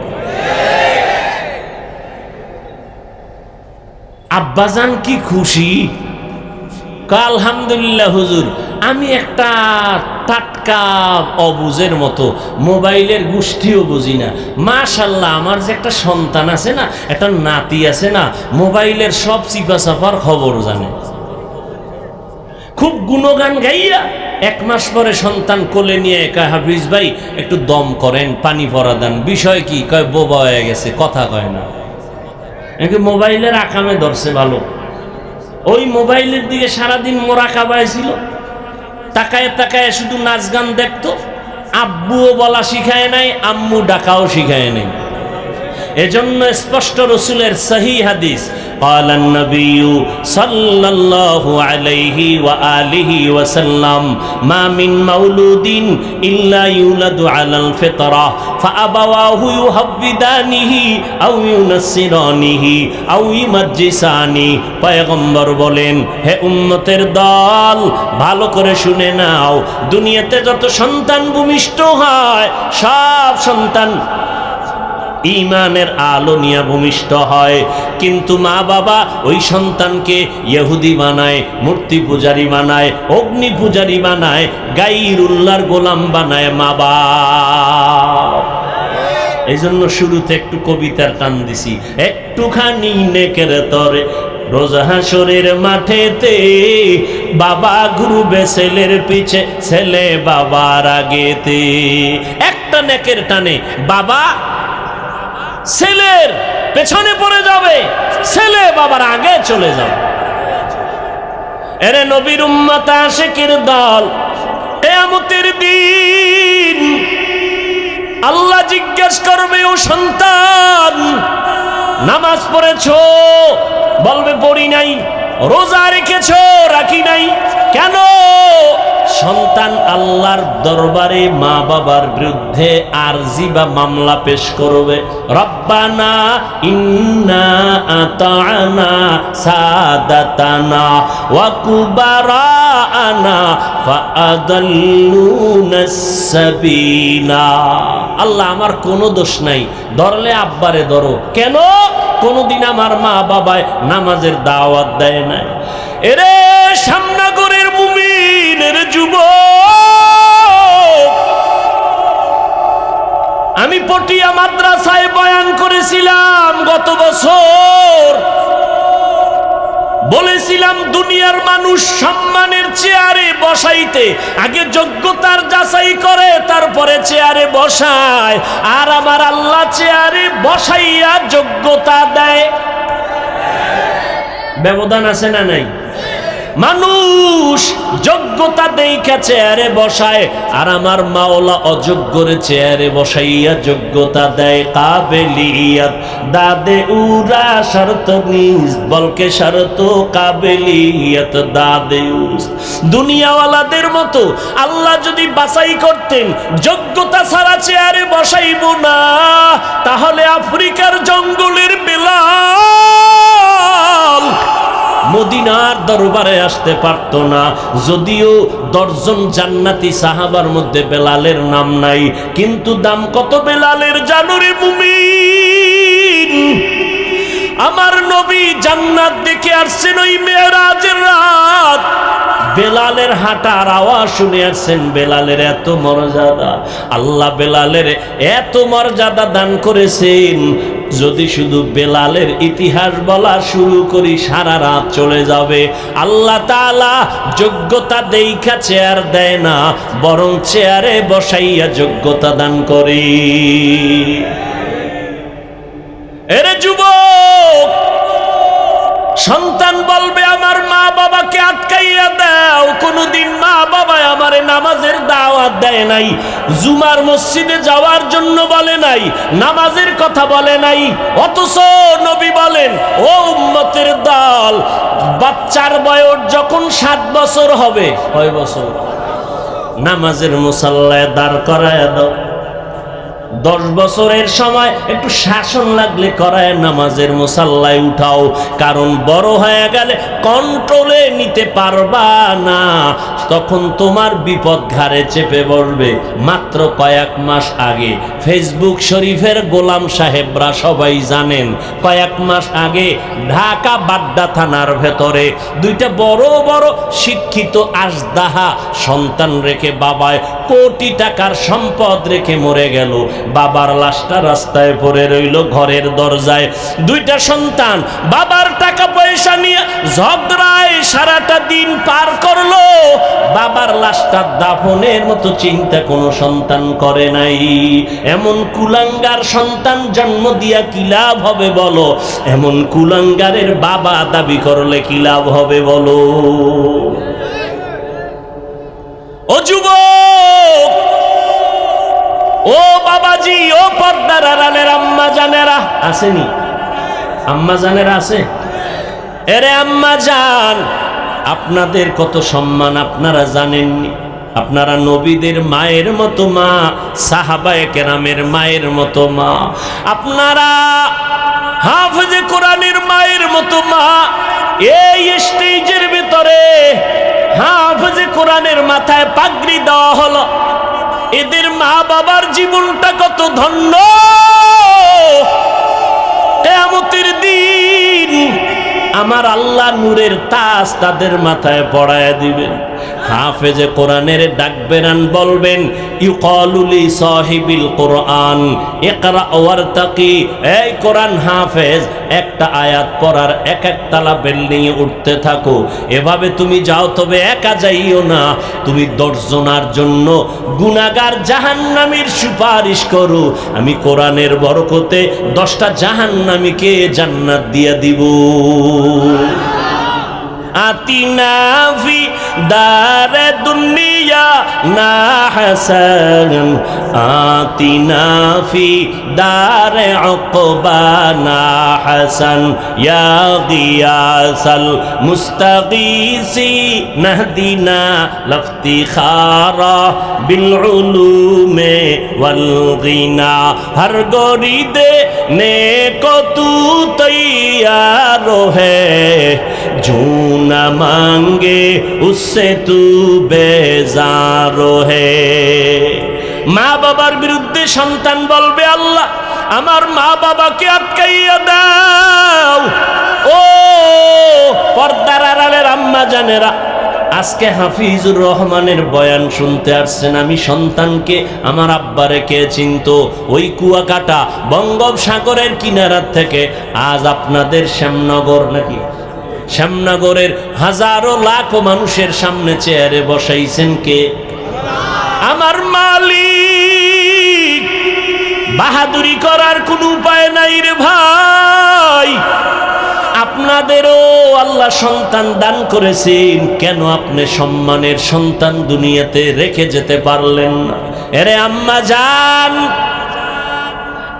আব্বাজান কি খুশি, আলহামদুলিল্লাহ হুজুর, আমি একটা টাটকা অবুজের মতো মোবাইলের গোষ্ঠীও বুঝি না, মাশাল্লাহ আমার যে একটা সন্তান আছে না, একটা নাতি আছে না, মোবাইলের সব চিপা চাপার খবর জানে। খুব গুণগান গাইয়া 1 মাস পরে সন্তান কোলে নিয়ে কয়, হাফিজ ভাই একটু দম করেন, পানি ভরা দেন। বিষয় কি? কয় বোবা হয়ে গেছে, কথা কয় না। মোবাইলের আকামে ধরছে ভালো, ওই মোবাইলের দিকে সারাদিন মোরাকাবায় ছিল, তাকায় তাকায় শুধু নাচ গান দেখতো। আব্বুও বলা শিখায় নাই, আম্মু ডাকাও শিখায় নাই। এজন্য স্পষ্ট রসুলের সহি হাদিস, قال النبي صلى الله عليه وآله وسلم ما من مولود إلا يولد على الفطرة فأبواه يهودانه أو ينصرانه أو يمجسانه। পয়গম্বর বলেন, হে উম্মতের দল, ভালো করে শুনে নাও, দুনিয়াতে যত সন্তান ভূমিষ্ঠ হয় সব সন্তান ঈমানের আলো নিয়ে ভূমিষ্ঠ হয়, কিন্তু মা বাবা ওই সন্তানকে ইহুদি বানায়, মূর্তি পূজারী বানায়, অগ্নি পূজারী বানায়, গায়রুল্লাহর গোলাম বানায় মা বাপ। এই জন্য শুরুতে একটু কবিতার টান দিছি, একটুখানি নেকের তরে রোজা হাসরের মাঠেতে, বাবা ঘুরবে ছেলের পিছে, ছেলে বাবার আগেতে। একটা নেকের টানে বাবা ছেলের পেছনে পড়ে যাবে, ছেলে বাবার আগে চলে যাবে। এরে নবীর উম্মত আশিকের দল, কিয়ামতের দিন আল্লাহ জিজ্ঞেস করবে, ও সন্তান নামাজ পড়েছো? বলবে পড়ি নাই। রোজা রেখেছো? রাখি নাই। কেন? সন্তান আল্লাহর দরবারে মা বাবার বিরুদ্ধে আরজি বা মামলা পেশ করবে, রব্বানা ইন্না আতা'না সাদাতানা ওয়া কুবারানা ফাআদাল্লুনাস সাবিলা। আল্লাহ আমার কোনো দোষ নাই, ধরলে আব্বারে ধরো। কেন? কোনদিন আমার মা বাবায় নামাজের দাওয়াত দেয় নাই। এরে সামনাগরের মুমিনের যুবক, আমি পটিয়া মাদ্রাসায় বয়ান করেছিলাম গত বছর। বলেছিলাম দুনিয়ার মানুষ সম্মানের চেয়ারে বসাইতে আগে যোগ্যতার যাচাই করে, তারপরে চেয়ারে বসায়, আর আমার আল্লাহ চেয়ারে বসাইয়া যোগ্যতা দেয়। ব্যবধান আছে না নাই? মানুষ যোগ্যতা দেখা চেয়ারে বসায়, আর আমার মাওলা অযোগ্যরে চেয়ারে বসাইয়া যোগ্যতা দেয়। কাবেলিয়াত দাদে উরা শর্ত নিজ বলকে শর্ত কাবেলিয়াত দাদে উস। দুনিয়াওয়ালাদের মতো আল্লাহ যদি বাছাই করতেন যোগ্যতা ছাড়া চেয়ারে বসাইব না, তাহলে আফ্রিকার জঙ্গলের বেলাল মদিনার দরবারে আসতে পারত না। যদিও 10 জন জান্নাতি সাহাবার মধ্যে বেলালের নাম নাই, কিন্তু দাম কত বেলালের জানো রে মুমিন। আমার নবী জান্নাত দেখে আসছেন ওই মেরাজের রাত, বেলালের হাঁটার আওয়াজ শুনে আসছেন। বেলালের এত মর্যাদা, আল্লাহ বেলালের এত মর্যাদা দান করেছেন, যদি শুধু বেলালের ইতিহাস বলা শুরু করি সারা রাত চলে যাবে। আল্লাহ তাআলা যোগ্যতা দেইখা চেয়ার দেয় না, বরং চেয়ারে বসাইয়া যোগ্যতা দান করে। এরে যুবক, সন্তান বলবে আমার মা বাবাকে আটকাইয়া দাও। কোনদিন মা বাবা আমারে নামাজের দাওয়াত দেয় নাই, জুমার মসজিদে যাওয়ার জন্য বলে নাই, নামাজের কথা বলে নাই। অথচ নবী বলেন, ও উম্মতের দল, বাচ্চার বয়স যখন 7 বছর হবে, কয় বছর, নামাজের মুসাল্লায় দাঁড় করায় দাও। 10 বছরের সময় একটু শাসন লাগলে করায় নামাজের মুসাল্লায় উঠাও, কারণ বড় হয়ে গেলে কন্ট্রোলে নিতে পারবা না, তখন তোমার বিপদ ঘাড়ে চেপে বসবে। মাত্র কয়েক মাস আগে ফেসবুক শরীফের গোলাম সাহেবরা সবাই জানেন, কয়েক মাস আগে ঢাকা বাড্ডা থানার ভেতরে 2টা বড় বড় শিক্ষিত আজদাহা সন্তান রেখে বাবায় কোটি টাকার সম্পদ রেখে মরে গেল। বাবার লাশটা রাস্তায় পড়ে রইল ঘরের দরজায়। 2টা সন্তান বাবার টাকা পয়সা নিয়ে ঝগড়ায় সারাটা দিন পার করলো, বাবার লাশটা দাফনের মতো চিন্তা কোনো সন্তান করে নাই। এমন কুলাঙ্গার সন্তান জন্ম দিয়া কি লাভ হবে বলো? এমন কুলাঙ্গারের বাবা দাবি করলে কি লাভ হবে বলো? ও যুবক, ও বাবাজি, ও পর্দার আড়ালের আম্মা জানেরা আসেনি? আম্মা জানেরা আছে? এরে আম্মা জান, আপনাদের কত সম্মান আপনারা জানেননি। আপনারা নবীদের মায়ের মতো মা, সাহাবায়ে কেরামের মায়ের মতো মা, আপনারা হাফেজে কোরআনের মায়ের মতো মা। এই স্টেজের ভিতরে হাফেজে কোরআনের মাথায় পাগড়ি দেওয়া হলো। এদের মা বাবার জীবনটা কত ধন্য। কিয়ামতের দিন আমার আল্লাহ নূরের তাজ তাদের মাথায় পড়ায় দিবেন। হাফেজে কোরআনের ডাকবেরান বলবেন, ইউকালু লি সাহিবিল কোরআন ইকরা ওয়ারতাকি। এই কোরআন হাফেজ, একটা আয়াত পড়ার এক তালা বিল্ডিং এ উঠতে থাকো। এভাবে তুমি যাও, তবে একা যাইও না, তুমি 10 জনের জন্য গুনাহগার জাহান্নামীর সুপারিশ করো। আমি কোরআনের বরকতে 10টা জাহান্নামীকে জান্নাত দিয়ে দিব। আতিনা ফি দারে দুনিয়া না হাসান, আতিনা ফি দারে উকবা না হাসান, ইয়া গিয়াসাল মুস্তাগীসি নাহদিনা লফতিখারা বিল উলুমে ওয়াল গিনা। হর গরিদে নেকো তু তৈয়ার হে, जो न मांगे उससे तू बेजार है। মা বাবার বিরুদ্ধে সন্তান বলবে, আল্লাহ আমার মা বাবাকে আটকাইয়া দাও। ও পর্দার আড়ালের আম্মা জানেরা, আজকে হাফিজুর রহমানের বয়ান শুনতে আসছেন। আমি সন্তানকে আমার আব্বারে কে চিনতো? ওই কুয়াকাটা বঙ্গোপসাগরের কিনারার থেকে আজ আপনাদের শ্যামনগর, নাকি শ্যামনগরের হাজারো লাখো মানুষের সামনে চেয়ারে বসাইছেন কে? আমার মালিক। বাহাদুরি করার কোন উপায় নাই রে ভাই। আপনাদেরও আল্লাহ সন্তান দান করেছেন, কেন আপনি সম্মানের সন্তান দুনিয়াতে রেখে যেতে পারলেন না? এরে আম্মা জান,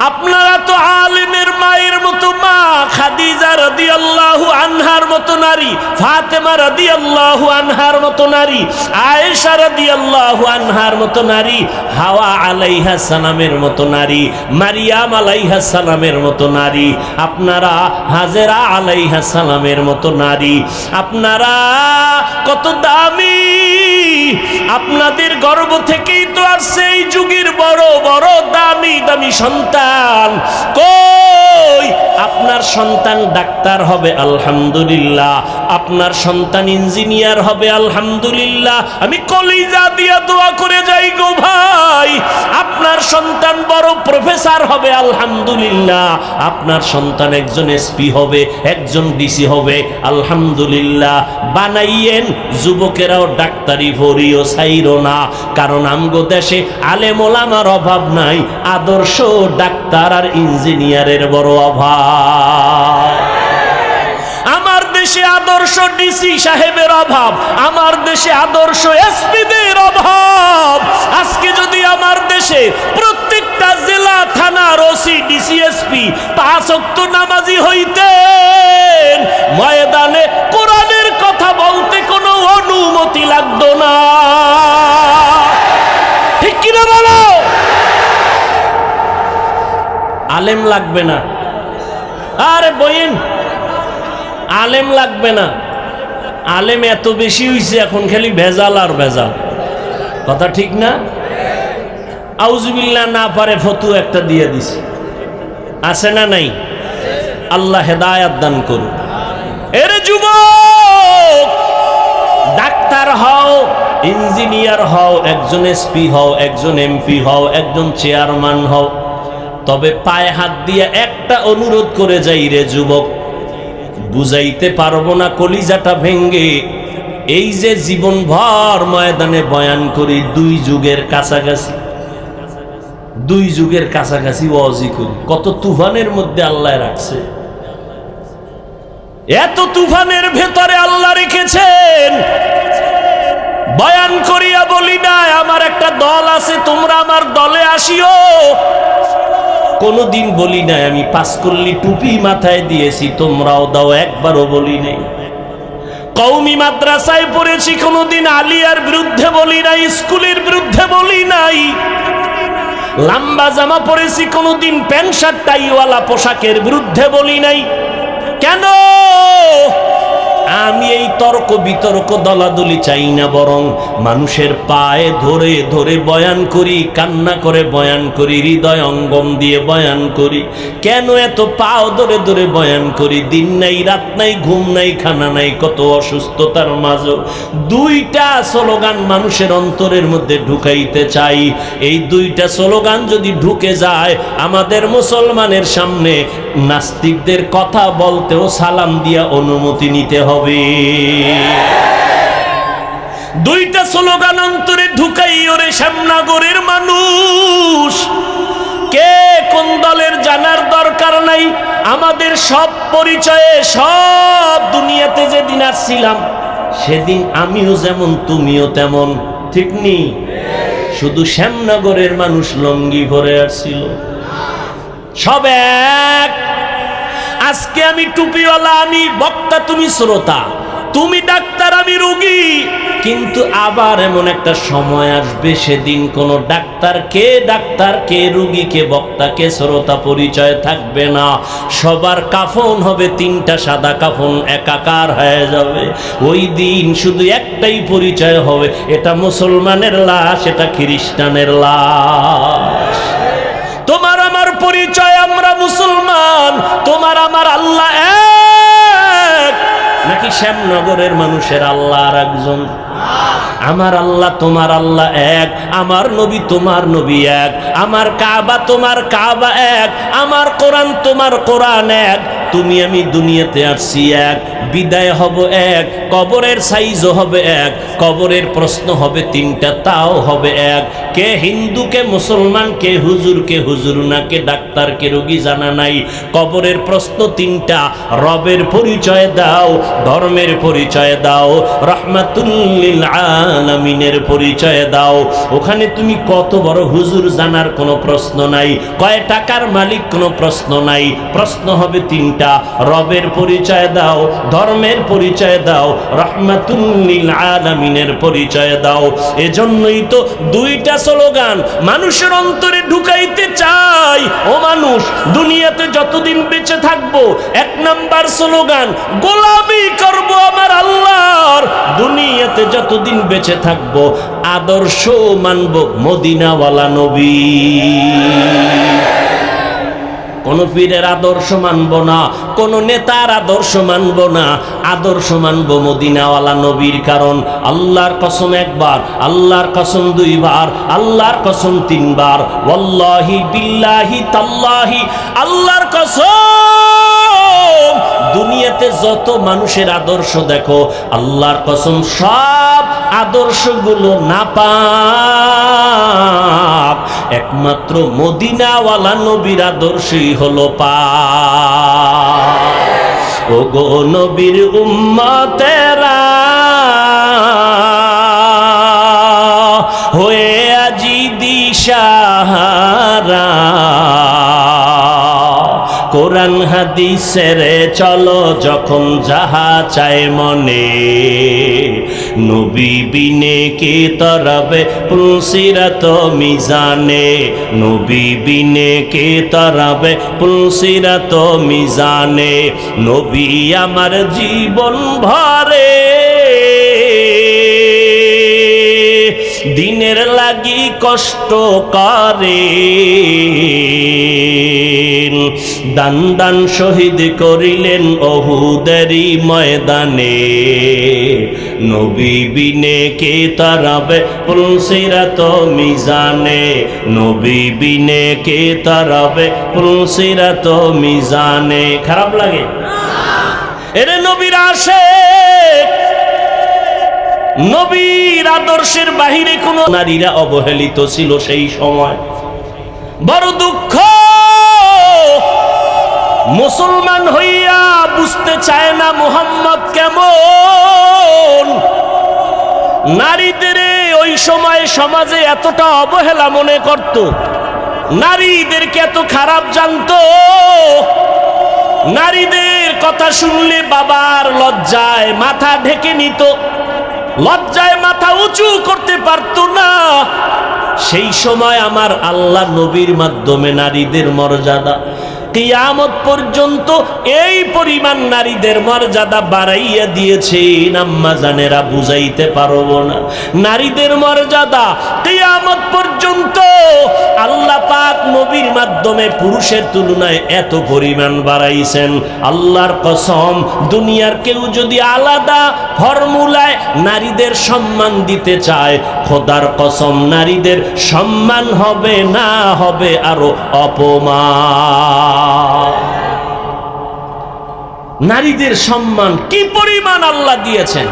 আপনারা তো আলেমের মায়ের মতো মা, খাদিজা রাদিয়াল্লাহু আনহার মতো নারী, ফাতেমা রাদিয়াল্লাহু আনহার মতো নারী, আয়েশা রাদিয়াল্লাহু আনহার মতো নারী, হাওয়া আলাইহিস সালামের মতো নারী, মারিয়াম আলাইহিস সালামের মতো নারী, আপনারা হাজেরা আলাইহিস সালামের মতো নারী, আপনারা কত দামি। আপনাদের গর্ভ থেকেই তো আসছে এই যুগের বড় বড় দামি দামি সন্তান। কই আপনার সন্তান ডাক্তার হবে আলহামদুলিল্লাহ, আপনার সন্তান ইঞ্জিনিয়ার হবে আলহামদুলিল্লাহ। আমি কলিজা দিয়া দোয়া করে যাই গো ভাই, আপনার সন্তান বড় প্রফেসর হবে আলহামদুলিল্লাহ, আপনার সন্তান একজন এসপি হবে, একজন ডিসি হবে আলহামদুলিল্লাহ। বানাইয়েন, যুবকেরাও ডাক্তারি ভরিও ছাইরো না, কারণ আমগো দেশে আলেম ওলামার অভাব নাই, আদর্শ ডাক্তার আর ইঞ্জিনিয়ারের বড় অভাব। আমার দেশে আদর্শ ডিসি সাহেবের অভাব, আমার দেশে আদর্শ এসপিদের অভাব। আজকে যদি আমার দেশে প্রত্যেকটা জেলা থানার ওসি ডিসি এসপি 5 ওয়াক্ত নামাজি হইতেন, ময়দানে কোরআনের কথা বলতে কোনো অনুমতি লাগতো না। ঠিক কিনা বলো? আলেম লাগবে না, আরে বইন আলেম লাগবে না। আলেম এত বেশি হইছে এখন, খালি ভেজাল আর ভেজাল, কথা ঠিক না? আউযুবিল্লাহ না পারে ফতোয়া একটা দিয়ে দিছে, আছে না নাই? আল্লাহ হেদায়েত দান করুন। এর যুবক, ডাক্তার হও, ইঞ্জিনিয়ার হও, একজন এসপি হও, একজন এমপি হও, একজন চেয়ারম্যান হও, তবে পায়ে হাত দিয়ে একটা অনুরোধ করে যাই রে যুবক, বুঝাইতে পারবো না কলিজাটা ভেঙ্গে। এই যে জীবনভর ময়দানে বয়ান করি, 2 যুগের কাছাকাছি, 2 যুগের কাছাকাছি ওয়াজি করি, কত তুফানের মধ্যে আল্লাহ রাখছে। এত তুফানের ভেতরে আল্লাহ রেখেছেন, বয়ান করিয়া বলি না আমার একটা দল আছে, তোমরা আমার দলে আসিও। কোনদিন বলি নাই আমি 5 কল্লি টুপি মাথায় দিয়েছি, তোমরাও দাও, একবারও বলি নাই। কওমি মাদ্রাসায় পড়েছি, কোনদিন আলিয়ার বিরুদ্ধে বলি নাই, স্কুলের বিরুদ্ধে বলি নাই। লম্বা জামা পরেছি, কোনদিন প্যান্ট শার্ট টাইওয়ালা পোশাকের বিরুদ্ধে বলি নাই। কেন? আমি এই তর্ক বিতর্ক দলাদলি চাই না, বরং মানুষের পায়ে ধরে ধরে বয়ান করি, কান্না করে বয়ান করি, হৃদয় অঙ্গম দিয়ে বয়ান করি। কেন এত পাও ধরে ধরে বয়ান করি? দিন নাই, রাত নাই, ঘুম নাই, খানা নাই, কত অসুস্থতার মাঝে 2টা স্লোগান মানুষের অন্তরের মধ্যে ঢুকাইতে চাই। এই 2টা স্লোগান যদি ঢুকে যায়, আমাদের মুসলমানের সামনে নাস্তিকদের কথা বলতেও সালাম দিয়া অনুমতি নিতে হবে। 2টা স্লোগান অন্তরে ঢুকাই ওরে শ্যামনগরের মানুষ। কে কোন দলের জানার দরকার নাই, আমাদের সব পরিচয়ে, সব দুনিয়াতে যেদিন আসছিলাম সেদিন আমিও যেমন তুমিও তেমন, ঠিক নি? শুধু শ্যামনগরের মানুষ লঙ্গি ভরে আসছিল, সব এক। আজকে আমি টুপিওয়ালা, আমি বক্তা, তুমি শ্রোতা, তুমি ডাক্তার, আমি রোগী। কিন্তু আবার এমন একটা সময় আসবে, সেদিন কোন ডাক্তার কে রোগী, কে বক্তা, কে শ্রোতা পরিচয় থাকবে না। সবার কাফন হবে 3টা সাদা কাফন, একাকার হয়ে যাবে। ওই দিন শুধু একটাই পরিচয় হবে, এটা মুসলমানের লাশ, এটা খ্রিস্টানের লাশ। তোমার আমার পরিচয়, আমরা মুসলমান, তোমার আমার আল্লাহ এক। নাকি শ্যামনগরের মানুষের আল্লাহ আর একজন? আমার আল্লাহ তোমার আল্লাহ এক, আমার নবী তোমার নবী এক, আমার কাবা তোমার কাবা এক, আমার কোরআন তোমার কোরআন এক। তুমি আমি দুনিয়াতে আসছি এক, বিদায় হব এক, কবরের সাইজও হবে এক, কবরের প্রশ্ন হবে তিনটা, তাও হবে এক। কে হিন্দু, কে মুসলমান, কে হুজুর না, কে ডাক্তার, কে রোগী জানা নাই। কবরের প্রশ্ন তিনটা, রবের পরিচয় দাও, ধর্মের পরিচয় দাও, রহমাতুল লিল আলামিনের পরিচয় দাও। ওখানে তুমি কত বড় হুজুর জানার কোনো প্রশ্ন নাই, কয় টাকার মালিক কোনো প্রশ্ন নাই। প্রশ্ন হবে তিনটা, রবের পরিচয় দাও, ধর্মের পরিচয় দাও, রহমাতুল লিল আলামিনের পরিচয় দাও। এজন্যই তো দুইটা স্লোগান মানুষের অন্তরে ঢুকাইতে চাই। ও মানুষ, দুনিয়াতে যতদিন বেঁচে থাকবো, এক নাম্বার স্লোগান গোলামি করব আমার আল্লাহর। দুনিয়াতে যতদিন বেঁচে থাকবো, আদর্শ মানব মদিনাওয়ালা নবী। কোন পীরের আদর্শ মানব না, কোন নেতার আদর্শ মানব না, আদর্শ মানব মদিনাওয়ালা নবীর। কারণ আল্লাহর কসম একবার, আল্লাহর কসম দুইবার, আল্লাহর কসম তিনবার, ওয়াল্লাহি বিল্লাহি তাল্লাহি, আল্লাহর কসম দুনিয়াতে যত মানুষের আদর্শ দেখো, আল্লাহর কসম সব আদর্শগুলো নাপাক, একমাত্র মদিনাওয়ালা নবীর আদর্শই হলো পাক। ও গো নবীর উম্মতেরা, হয়ে আজি দিশাহারা, কোরআন হাদিসের চলো যখন যাহা চায় মনে, নবী বিনে কে তরবে পুলসিরাত মিজানে, নবী বিনে কে তরবে পুলসিরাত মিজানে। নবী আমার জীবন ভরে দিনের লাগি কষ্ট করে, দান দান শহীদ করিলেন ওহুদেরই ময়দানে, নবী বিনে কে তারাবে পুলসিরাত মিজানে, নবী বিনে কে তারাবে পুলসিরাত মিজানে। খারাপ লাগে? এরে নবীর আশিক, নবীর আদর্শের বাহিরে কোন নারীরা অবহেলিত ছিল সেই সময়। বড় দুঃখ, মুসলমান হইয়া বুঝতে চায় না মুহাম্মদ কেমন। নারীদের ওই সময় সমাজে এতটা অবহেলা মনে করত, নারীদেরকে এত খারাপ জানতো। নারীদের কথা শুনলে বাবার লজ্জায় মাথা ঢেকে নিত, লজ্জায় মাথা উঁচু করতে পারত না। সেই সময় আমার আল্লাহ নবীর মাধ্যমে নারীদের মর্যাদা কিয়ামত পর্যন্ত এই পরিমাণ নারীদের মর্যাদা বাড়াইয়া দিয়েছেন, আম্মা জানেরা বুঝাইতে পারবো না। নারীদের মর্যাদা কিয়ামত পর্যন্ত আল্লাহ পাক নবীর মাধ্যমে পুরুষের তুলনায় এত পরিমাণ বাড়াইছেন। আল্লাহর কসম, দুনিয়ার কেউ যদি আলাদা ফর্মুলায় নারীদের সম্মান দিতে চায়, খোদার কসম নারীদের সম্মান হবে না, হবে আরো অপমান। নারীদের সম্মান কি পরিমাণ আল্লাহ দিয়েছেন।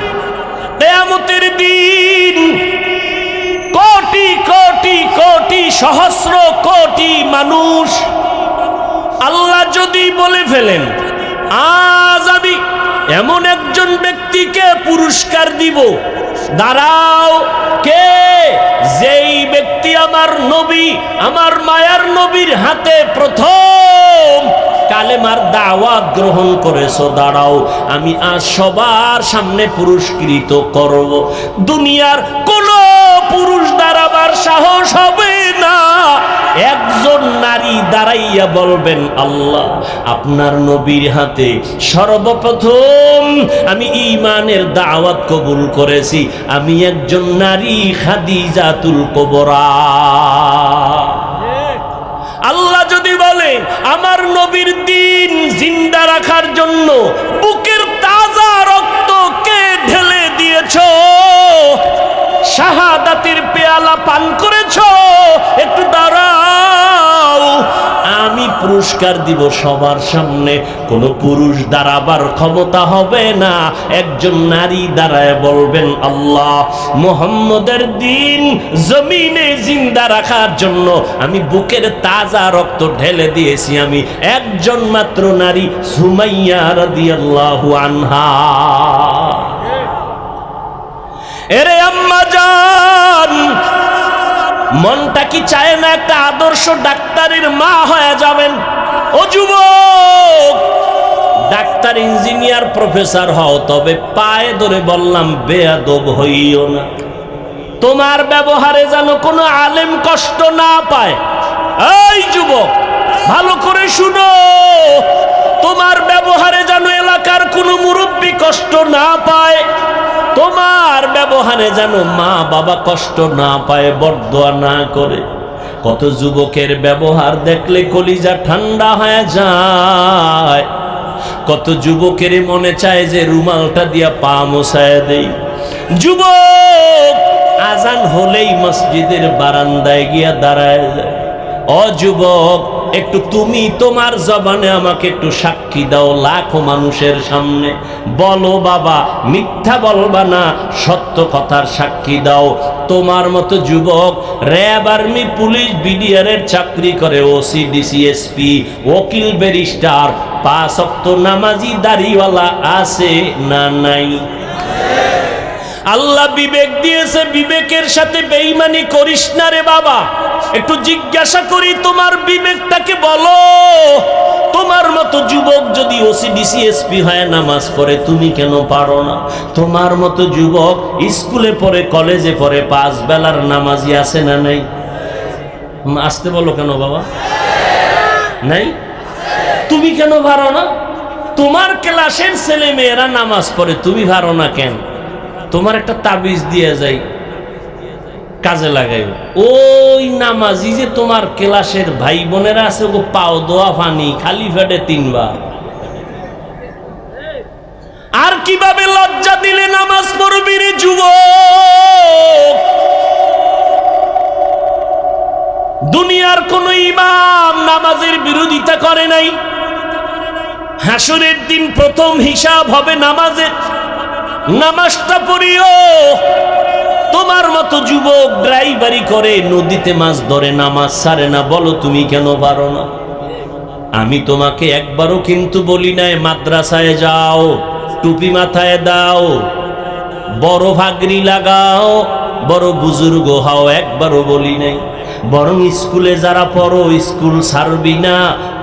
কিয়ামতের দিন কোটি কোটি কোটি সহস্র কোটি মানুষ আল্লাহ যদি বলে ফেলেন, আজ আমি এমন একজন ব্যক্তিকে পুরস্কার দিব, দাঁড়াও, কে? যেই ব্যক্তি আমার নবী, আমার মায়ার নবীর হাতে প্রথম কালেমার দাওয়াত গ্রহণ করেছো, দাঁড়াও, আমি আজ সবার সামনে পুরস্কৃত করব। দুনিয়ার কোন পুরুষ দাঁড়াবার সাহস হবে না। একজন নারী দাঁড়াইয়া বলবেন, আল্লাহ আপনার নবীর হাতে সর্বপ্রথম আমি ঈমানের দাওয়াত কবুল করেছি, আমি একজন নারী খাদিজাতুল কুবরা। আল্লাহ যদি বলেন আমার নবীর দ্বীন জিন্দা রাখার জন্য বুকের তাজা রক্ত কে ঢেলে দিয়েছো, শাহাদাতের পেয়ালা পান করেছো, একটু দাঁড়াও, আমি পুরস্কার দিব সবার সামনে। কোনো পুরুষ দাঁড়াবার ক্ষমতা হবে না, একজন নারী দাঁড়ায় বলবেন, আল্লাহ, মুহাম্মদের দিন জমিনে জিন্দা রাখার জন্য আমি বুকের তাজা রক্ত ঢেলে দিয়েছি, আমি একজন মাত্র নারী, সুমাইয়া রাদিয়াল্লাহু আনহা। এরে আম্মা জান, মনটা কি চায় না একটা আদর্শ ডাক্তারের মা হয়ে যাবেন? ও যুবক, ডাক্তার, ইঞ্জিনিয়ার, প্রফেসর হও, তবে পায়ে ধরে বললাম বেয়াদব হইও না। তোমার ব্যবহারে যেন কোনো আলেম কষ্ট না পায়। এই যুবক, ভালো করে শুনো, তোমার ব্যবহারে যেন এলাকার কোনো মুরব্বী কষ্ট না পায়, তোমার ব্যবহারে যেন মা বাবা কষ্ট না পায়, বরদোয়া না করে। কত যুবকের ব্যবহার দেখলে কলিজা ঠান্ডা হয়ে যায়, কত যুবকের মনে চায় যে রুমালটা দিয়া পা মোছায় দেই। যুবক আজান হলেই মসজিদের বারান্দায় গিয়া দাঁড়ায় যায়। ও যুবক, একটু তুমি তোমার জবানে আমাকে একটু সাক্ষী দাও লাখো মানুষের সামনে, বলো বাবা, মিথ্যা বলবা না, সত্য কথার সাক্ষী দাও। তোমার মতো যুবক র্যাব, আর্মি, পুলিশ, বিডিআরের চাকরি করে, ওসি, ডিসি, এসপি, ওকিল, ব্যারিস্টার, 5 ওয়াক্ত নামাজি দাড়িওয়ালা আছে না নাই? আল্লাহ বিবেক দিয়েছে, বিবেকের সাথে বেঈমানি করিস না রে বাবা। একটু জিজ্ঞাসা করি, তোমার বিবেকটাকে বলো। তোমার মতো যুবক যদি ওসি, ডিসি, এসপি হয়, নামাজ পড়ে, তুমি কেন পারো না? তোমার মতো যুবক স্কুলে পড়ে, কলেজে পড়ে, 5 বেলার নামাজি আছে না নাই? আসতে বলো কেন বাবা? নাই? তুমি কেন পারো না? তোমার ক্লাসের ছেলে মেয়েরা নামাজ পড়ে, তুমি পারো না কেন? তোমার একটা তাবিজ দিয়ে যাই, কাজে লাগাই। ওই নামাজি যে তোমার ক্লাসের ভাই বোনেরা আছে, ও পাও দোয়া পানি খালি ফেটে 3 বার। আর কিভাবে লজ্জা দিলে নামাজ পড়বি রে যুবক? দুনিয়ার কোন ইমাম নামাজের বিরোধিতা করে নাই। হাসরের দিন প্রথম হিসাব হবে নামাজের। নামাজটা পড়িও। তোমার মতো যুবক ড্রাইভারি করে, নদীতে মাছ ধরে, নামাজ ছাড়ে না, বলো তুমি কেন পারো না? আমি তোমাকে একবারও কিন্তু বলি নাই মাদ্রাসায় যাও, টুপি মাথায় দাও, বড় ভাগরি লাগাও, বড় বুজুর্গ হও, একবারও বলি নাই। বরং স্কুলে যারা পড়ো স্কুল ছাড়বি না,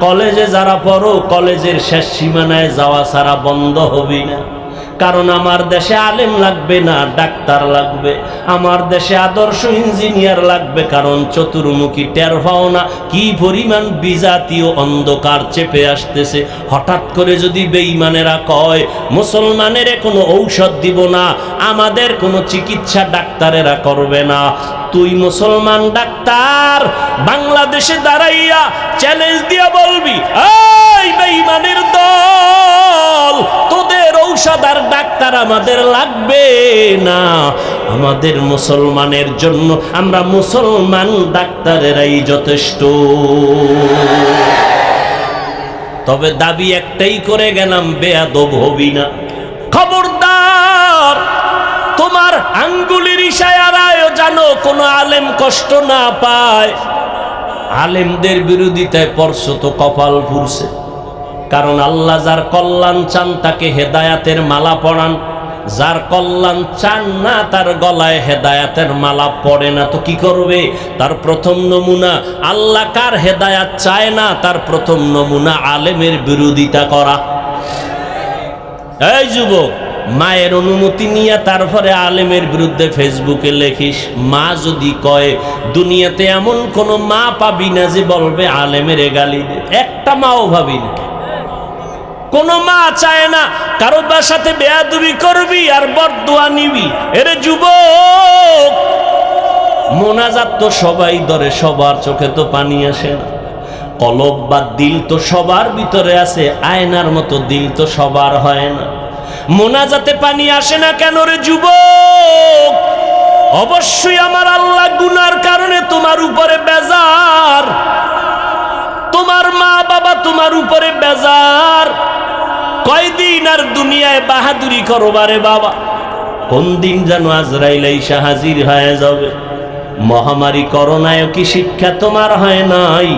কলেজে যারা পড়ো কলেজের শেষ সীমানায় যাওয়া ছাড়া বন্ধ হবি না। কারণ আমার দেশে আলেম লাগবে না, ডাক্তার লাগবে। আমার দেশে আদর্শ ইঞ্জিনিয়ার লাগবে, কারণ চতুর্মুখী টের পাও না কি পরিমাণ বিজাতীয় অন্ধকার চেপে আসতেছে। হঠাৎ করে যদি বেঈমানেরা কয় মুসলমানের কোনো ঔষধ দিব না, আমাদের কোনো চিকিৎসা ডাক্তারেরা করবে না, তুই মুসলমান ডাক্তার বাংলাদেশে দাঁড়াইয়া চ্যালেঞ্জ দিয়া বলবি, এই বেঈমানের দল, তোদের ঔষধ আর ডাক্তার আমাদের লাগবে না, আমাদের মুসলমানের জন্য আমরা মুসলমান ডাক্তারেরাই যথেষ্ট। তবে দাবি একটাই করে গেলাম, বেয়াদব হবি না। খবরদার, তোমার আঙ্গুলের ইশারায় জানো কোনো আলেম কষ্ট না পায়। আলেমদের বিরোধিতায় পড়ছো তো কপাল পুড়ছে। কারণ আল্লাহ যার কল্যাণ চান তাকে হেদায়াতের মালা পরান, যার কল্যাণ চান না তার গলায় হেদায়াতের মালা পড়ে না। তো কি করবে? তার প্রথম নমুনা, আল্লাহ কার হেদায়াত চায় না তার প্রথম নমুনা আলেমের বিরোধিতা করা। এই যুবক, মায়ের অনুমতি নিয়ে তারপরে আলেমের বিরুদ্ধে ফেসবুকে লেখিস। মা যদি কয়, দুনিয়াতে এমন কোন মা পাবি না যে বলবে আলেমের গালি দে, একটা মাও ভাবি না। কোন মা চায় না কারো সাথে বেয়াদবি করবি আর বরদোয়া নিবি। এরে যুবক, মোনাজাত তো সবাই ধরে, সবার চোখে তো পানি আসে না। কলব বা দিল তো সবার ভিতরে আছে, আয়নার মতো দিল তো সবার হয় না। মোনাজাতে পানি আসে না কেন রে যুবক? অবশ্যই আমার আল্লাহ গুনার কারণে তোমার উপরে বেজার। তোমার মা বাবা তোমার উপরে বেজার, কয়দিন আর দুনিয়ায় বাহাদুরি করবারে বাবা? কোন দিন যেন আজরাইল আইসা হাজির হয়ে যাবে। মহামারী করোনায় কি শিক্ষা তোমার হয় নাই?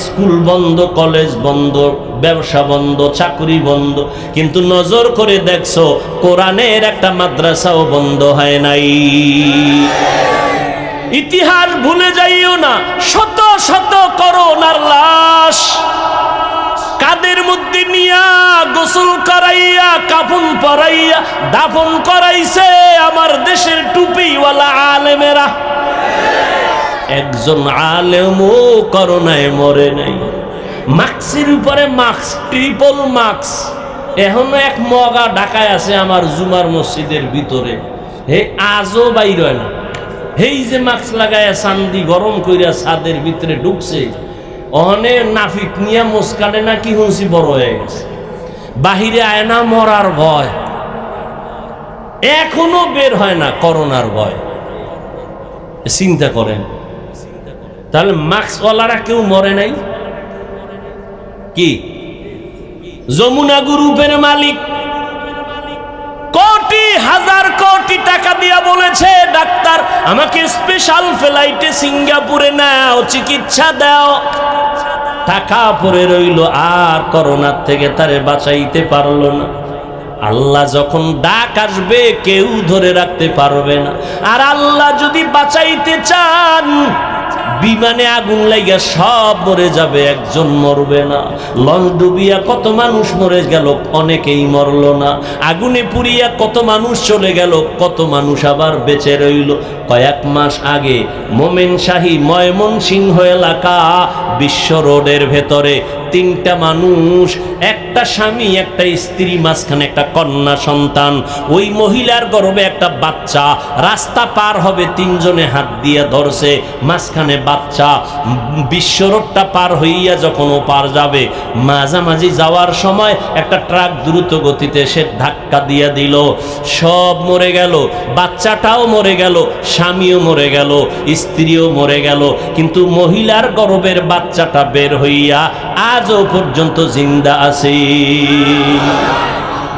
স্কুল বন্ধ, কলেজ বন্ধ, ব্যবসা বন্ধ, চাকরি বন্ধ, কিন্তু নজর করে দেখছো কোরআনের একটা মাদ্রাসাও বন্ধ হয় নাই। ইতিহাস ভুলে যাইও না, শত শত করোনার লাশ কাদের মধ্যে নিয়া গোসল করাইয়া কাফন পরাইয়া দাফন করাইছে আমার দেশের টুপিওয়ালা আলেমেরা। একজন আলেমও করোনায় মরে নাই। মাস্কের উপরে মাস্ক, ট্রিপল মাস্ক, এখনো এক মগা ঢাকায় আছে আমার জুমার মসজিদের ভিতরে, হে আজও বাইর হয় না। হেই যে মাস্ক লাগায়া চান্দি গরম কইরা ছাদের ভিতরে ঢুকছে, অনেক নাফিক নিয়া মুস্কানে না কি হুঁসি বড় হয়ে গেছে, বাহিরে আয় না মরার ভয়, এখনো বের হয় না করোনার ভয়। চিন্তা করেন, তাহলে মাস্কওয়ালারা কেউ মরে নাই কি? যমুনা গ্রুপের মালিক কোটি হাজার কোটি টাকা দিয়া বলেছে, ডাক্তার আমাকে স্পেশাল ফ্লাইটে সিঙ্গাপুরে নাও, চিকিৎসা দাও। টাকা পড়ে রইল, আর করোনার থেকে তারে বাঁচাইতে পারলো না। আল্লাহ যখন ডাক আসবে কেউ ধরে রাখতে পারবে না। আর আল্লাহ যদি বাঁচাইতে চান, বিমানে আগুন লাইগা সব মরে যাবে, একজন মরবে না। লঞ্চ ডুবিয়া কত মানুষ মরে গেল, অনেকেই মরল না। আগুনে পুড়িয়া কত মানুষ চলে গেল, কত মানুষ আবার বেঁচে রইল। কয়েক মাস আগে মোমেনশাহী ময়মনসিংহ এলাকা বিশ্ব রোডের ভেতরে তিনটা মানুষ, একটা স্বামী একটা স্ত্রী, মাঝখানে একটা কন্যা সন্তান, ওই মহিলার গর্ভে একটা বাচ্চা। রাস্তা পার হবে তিনজনে হাত দিয়ে ধরছে, মাঝখানে বাচ্চা। বিশ্ব রোডটা পার হইয়া যখন ও পার যাবে, মাঝামাঝি যাওয়ার সময় একটা ট্রাক দ্রুত গতিতে সে ধাক্কা দিয়ে দিল, সব মরে গেল। বাচ্চাটাও মরে গেল, স্বামীও মরে গেল, স্ত্রীও মরে গেল, কিন্তু মহিলার গর্ভের বাচ্চাটা বের হইয়া আজও পর্যন্ত জিন্দা আছে।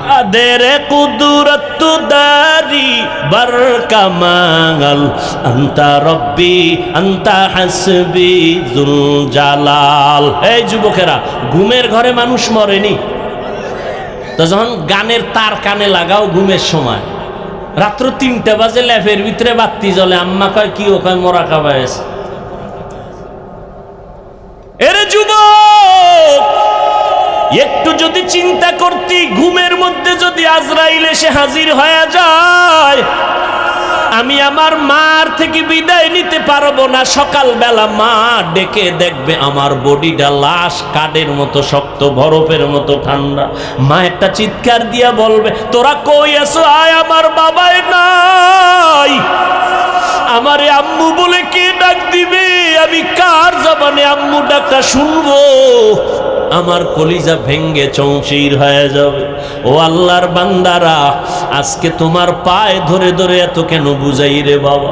কাদের কুদরত দারি বরকামাল, আন্তা রব্বি আন্তা হাসবি যুল জালাল। এই যুবকেরা, ঘুমের ঘরে মানুষ মরেনি তো? যখন গানের তার কানে লাগাও ঘুমের সময়, রাত্র 3টা বাজে, ল্যাপের ভিতরে বাতি জ্বলে, আম্মা কয় কি? ও কয় মরা খাবাইস। এরে যুবক, একটু যদি চিন্তা করতি, ঘুমের মধ্যে যদি আজরাইল এসে হাজির হয়ে যায়, আমি আমার মার থেকে বিদায় নিতে পারবো না। সকালবেলা মা ডেকে দেখবে আমার বডিটা লাশ কাঠের মতো শক্ত, বরফের মতো ঠান্ডা। মা একটা চিৎকার দিয়া বলবে, তোরা কই আছো? আয়, আমার বাবাই নাই। আমারে আম্মু বলে কে ডাক দিবে? আমি কার জবানে আম্মু ডাকটা শুনবো? আমার কলিজা ভেঙ্গে চৌচির হয়ে যাবে। ও আল্লাহর বান্দারা, আজকে তোমার পায়ে ধরে ধরে এত কেন বুঝাই রে বাবা?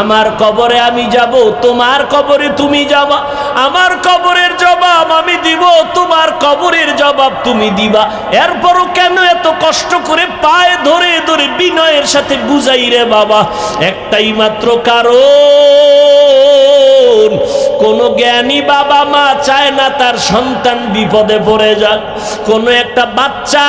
আমার কবরে আমি যাব, তোমার কবরে তুমি যাবা। আমার কবরের জবাব আমি দিব, তোমার কবরের জবাব তুমি দিবা। এরপরও কেন এত কষ্ট করে পায়ে ধরে ধরে বিনয়ের সাথে বুঝাই রে বাবা? একটাই মাত্র কারণ, কোন জ্ঞানী বাবা মা চায় না তার সন্তান বিপদে পড়ে যাক। কোন একটা বাচ্চা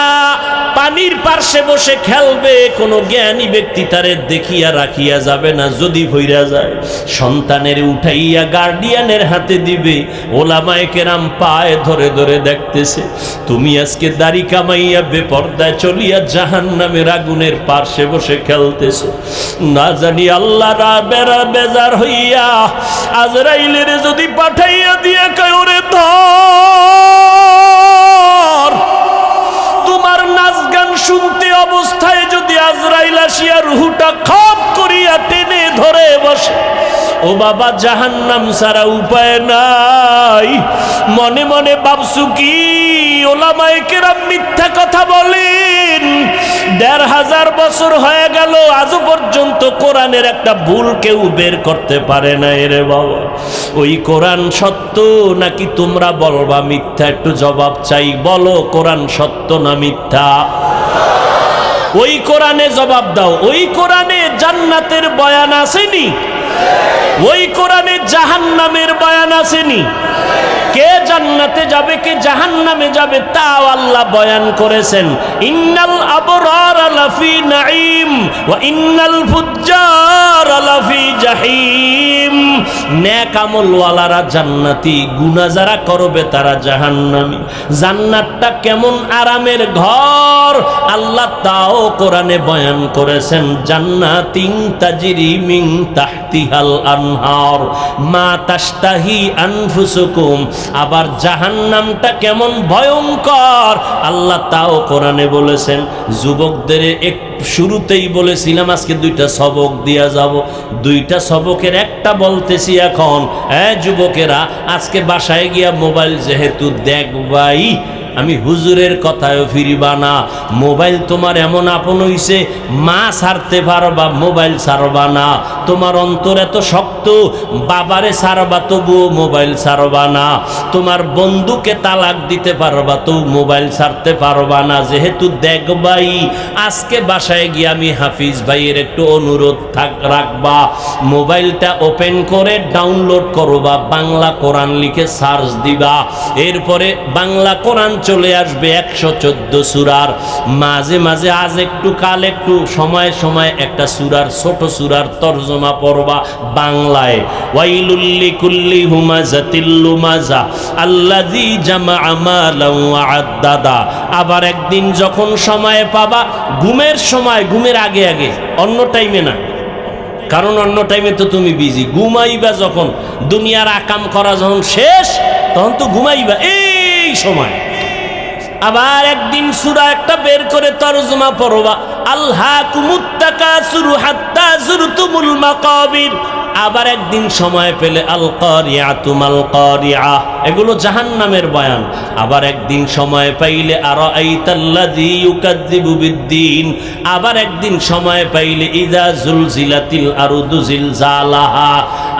পানির পার্শ্বে বসে খেলবে, কোন জ্ঞানী ব্যক্তি তারে দেখিয়া রাখিয়া যাবে না যদি ভইরা যায়। সন্তানের উঠাইয়া গার্ডিয়ানের হাতে দিবে, ওলামায়ে কেরাম পায়ে ধরে ধরে দেখতেছে। তুমি আজকে দাড়ি কামাইয়া বেপর্দায় চলিয়া জাহান্নামের আগুনের পার্শ্বে বসে খেলতেছো। না জানি আল্লাহ বেজার হইয়া আজরাইলের যদি পাঠাইয়া দিয়ে কয়, ওরে ধর। তোমার নাচ গান শুনতে অবস্থায় যদি আজরাইল আসিয়া রুহুটা খপ করিয়া টেনে ধরে বসে, ও বাবা, জাহান্নাম ছাড়া উপায় নাই। মনে মনে ভাবছু কি ওলামায়ে কেরাম মিথ্যা কথা বলে? 1500 বছর হয়ে গেল, আজও পর্যন্ত কোরআনের একটা ভুল কেউ বের করতে পারে না। রে বাবা, ওই কোরআন সত্য নাকি তোমরা বলবা মিথ্যা? একটু জবাব চাই, বলো কোরআন সত্য না মিথ্যা? ওই কোরআনে জবাব দাও। ওই কোরআনে জান্নাতের বয়ান আসেনি? ওই কোরআনে জাহান্নামের বয়ান আসেনি? কে জান্নাতে যাবে কে জাহান্নামে যাবে তাও আল্লাহ বয়ান করেছেন। ইন্নাল আবরার লাফি নাঈম ওয়া ইন্নাল ফুজ্জার লাফি জাহিম। নেক আমলওয়ালারা জান্নাতি, গুনাহ যারা করবে তারা জাহান্নামী। জান্নাতটা কেমন আরামের ঘর আল্লাহ তাও কোরআনে বয়ান করেছেন। জান্নাতিন তাজরি মিন তাহতিহাল আনহার মা তাশতাহি আনফুসুকুম। আবার জাহান্নামটা কেমন ভয়ঙ্কর আল্লাহ তাও কোরআনে বলেছেন। যুবকদের শুরুতেই বলেছিলাম আজকে 2টা সবক দিয়া যাব। 2টা সবকের একটা বলতেছি এখন। যুবকেরা, আজকে বাসায় গিয়া মোবাইল যেহেতু দেখবাই, আমি হুজুরের কথায়ও ফিরিবা না। মোবাইল তোমার এমন আপন হইছে, মা ছাড়তে পারবা, মোবাইল ছাড়বা না। তোমার অন্তর এত শক্ত, বাবারে ছাড়বা তবুও মোবাইল ছাড়বা না। তোমার বন্ধুকে তালাক দিতে পারবা তো মোবাইল ছাড়তে পারবা না। যেহেতু দেখবাই, আজকে বাসায় গিয়ে আমি হাফিজ ভাইয়ের একটু অনুরোধ রাখবা, মোবাইলটা ওপেন করে ডাউনলোড করবা, বাংলা কোরআন লিখে সার্চ দিবা। এরপরে বাংলা কোরআন চলে আসবে 114 সূরার। মাঝে মাঝে আজ একটু কাল একটু সময় সময় একটা সূরার ছোট সূরার তরজমা পড়বা বাংলায়। ওয়াইলুল লিকুল্লি হুমাযাতিল লুমাযা আল্লাযী জামাআ মালান ওয়া আদ্দাদা। আবার একদিন যখন সময় পাবা, ঘুমের সময়, ঘুমের আগে আগে, অন্য টাইমে না, কারণ অন্য টাইমে তো তুমি বিজি। ঘুমাইবা যখন, দুনিয়ার আকাম করা যখন শেষ, তখন তো ঘুমাইবা এই সময়। আবার একদিন সূরা একটা বের করে তরজমা পড়বা, আলহাকুমুত তাকাসুরু হাত্তা যুরতুমুল মাকাবির। আবার একদিন সময় পেলে আল কারিয়াতু মাল কারিয়া, এগুলো জাহান্নামের বয়ান। আবার একদিন সময় পাইলে আরাআইতাল্লাযী ইউকাযযিবু বিদ্দীন। আবার একদিন সময় পাইলে ইযা জুলজিলাতিল আরদু জিলজালাহা।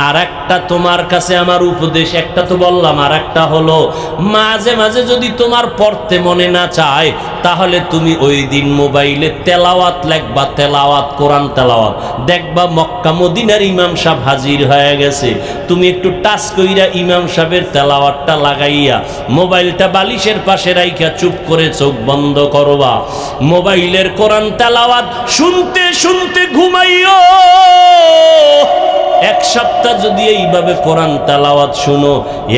আর একটা তোমার কাছে আমার উপদেশ, একটা তো বললাম, আর একটা হলো মাঝে মাঝে যদি তোমার পড়তে মনে না চায়, তাহলে তুমি ওই দিন মোবাইলে তেলাওয়াত লিখবা, তেলাওয়াত, কোরআন তেলাওয়াত। দেখবা মক্কা মদিনার ইমাম সাহেব হাজির হয়ে গেছে। তুমি একটু টাচ কইরা ইমাম সাহেবের তেলাওয়াতটা লাগাইয়া মোবাইলটা বালিশের পাশে রাইখা চুপ করে চোখ বন্ধ করবা। মোবাইলের কোরআন তেলাওয়াত শুনতে শুনতে ঘুমাইও। 1 সপ্তাহ যদি এইভাবে কোরআন তেলাওয়াত শুনো,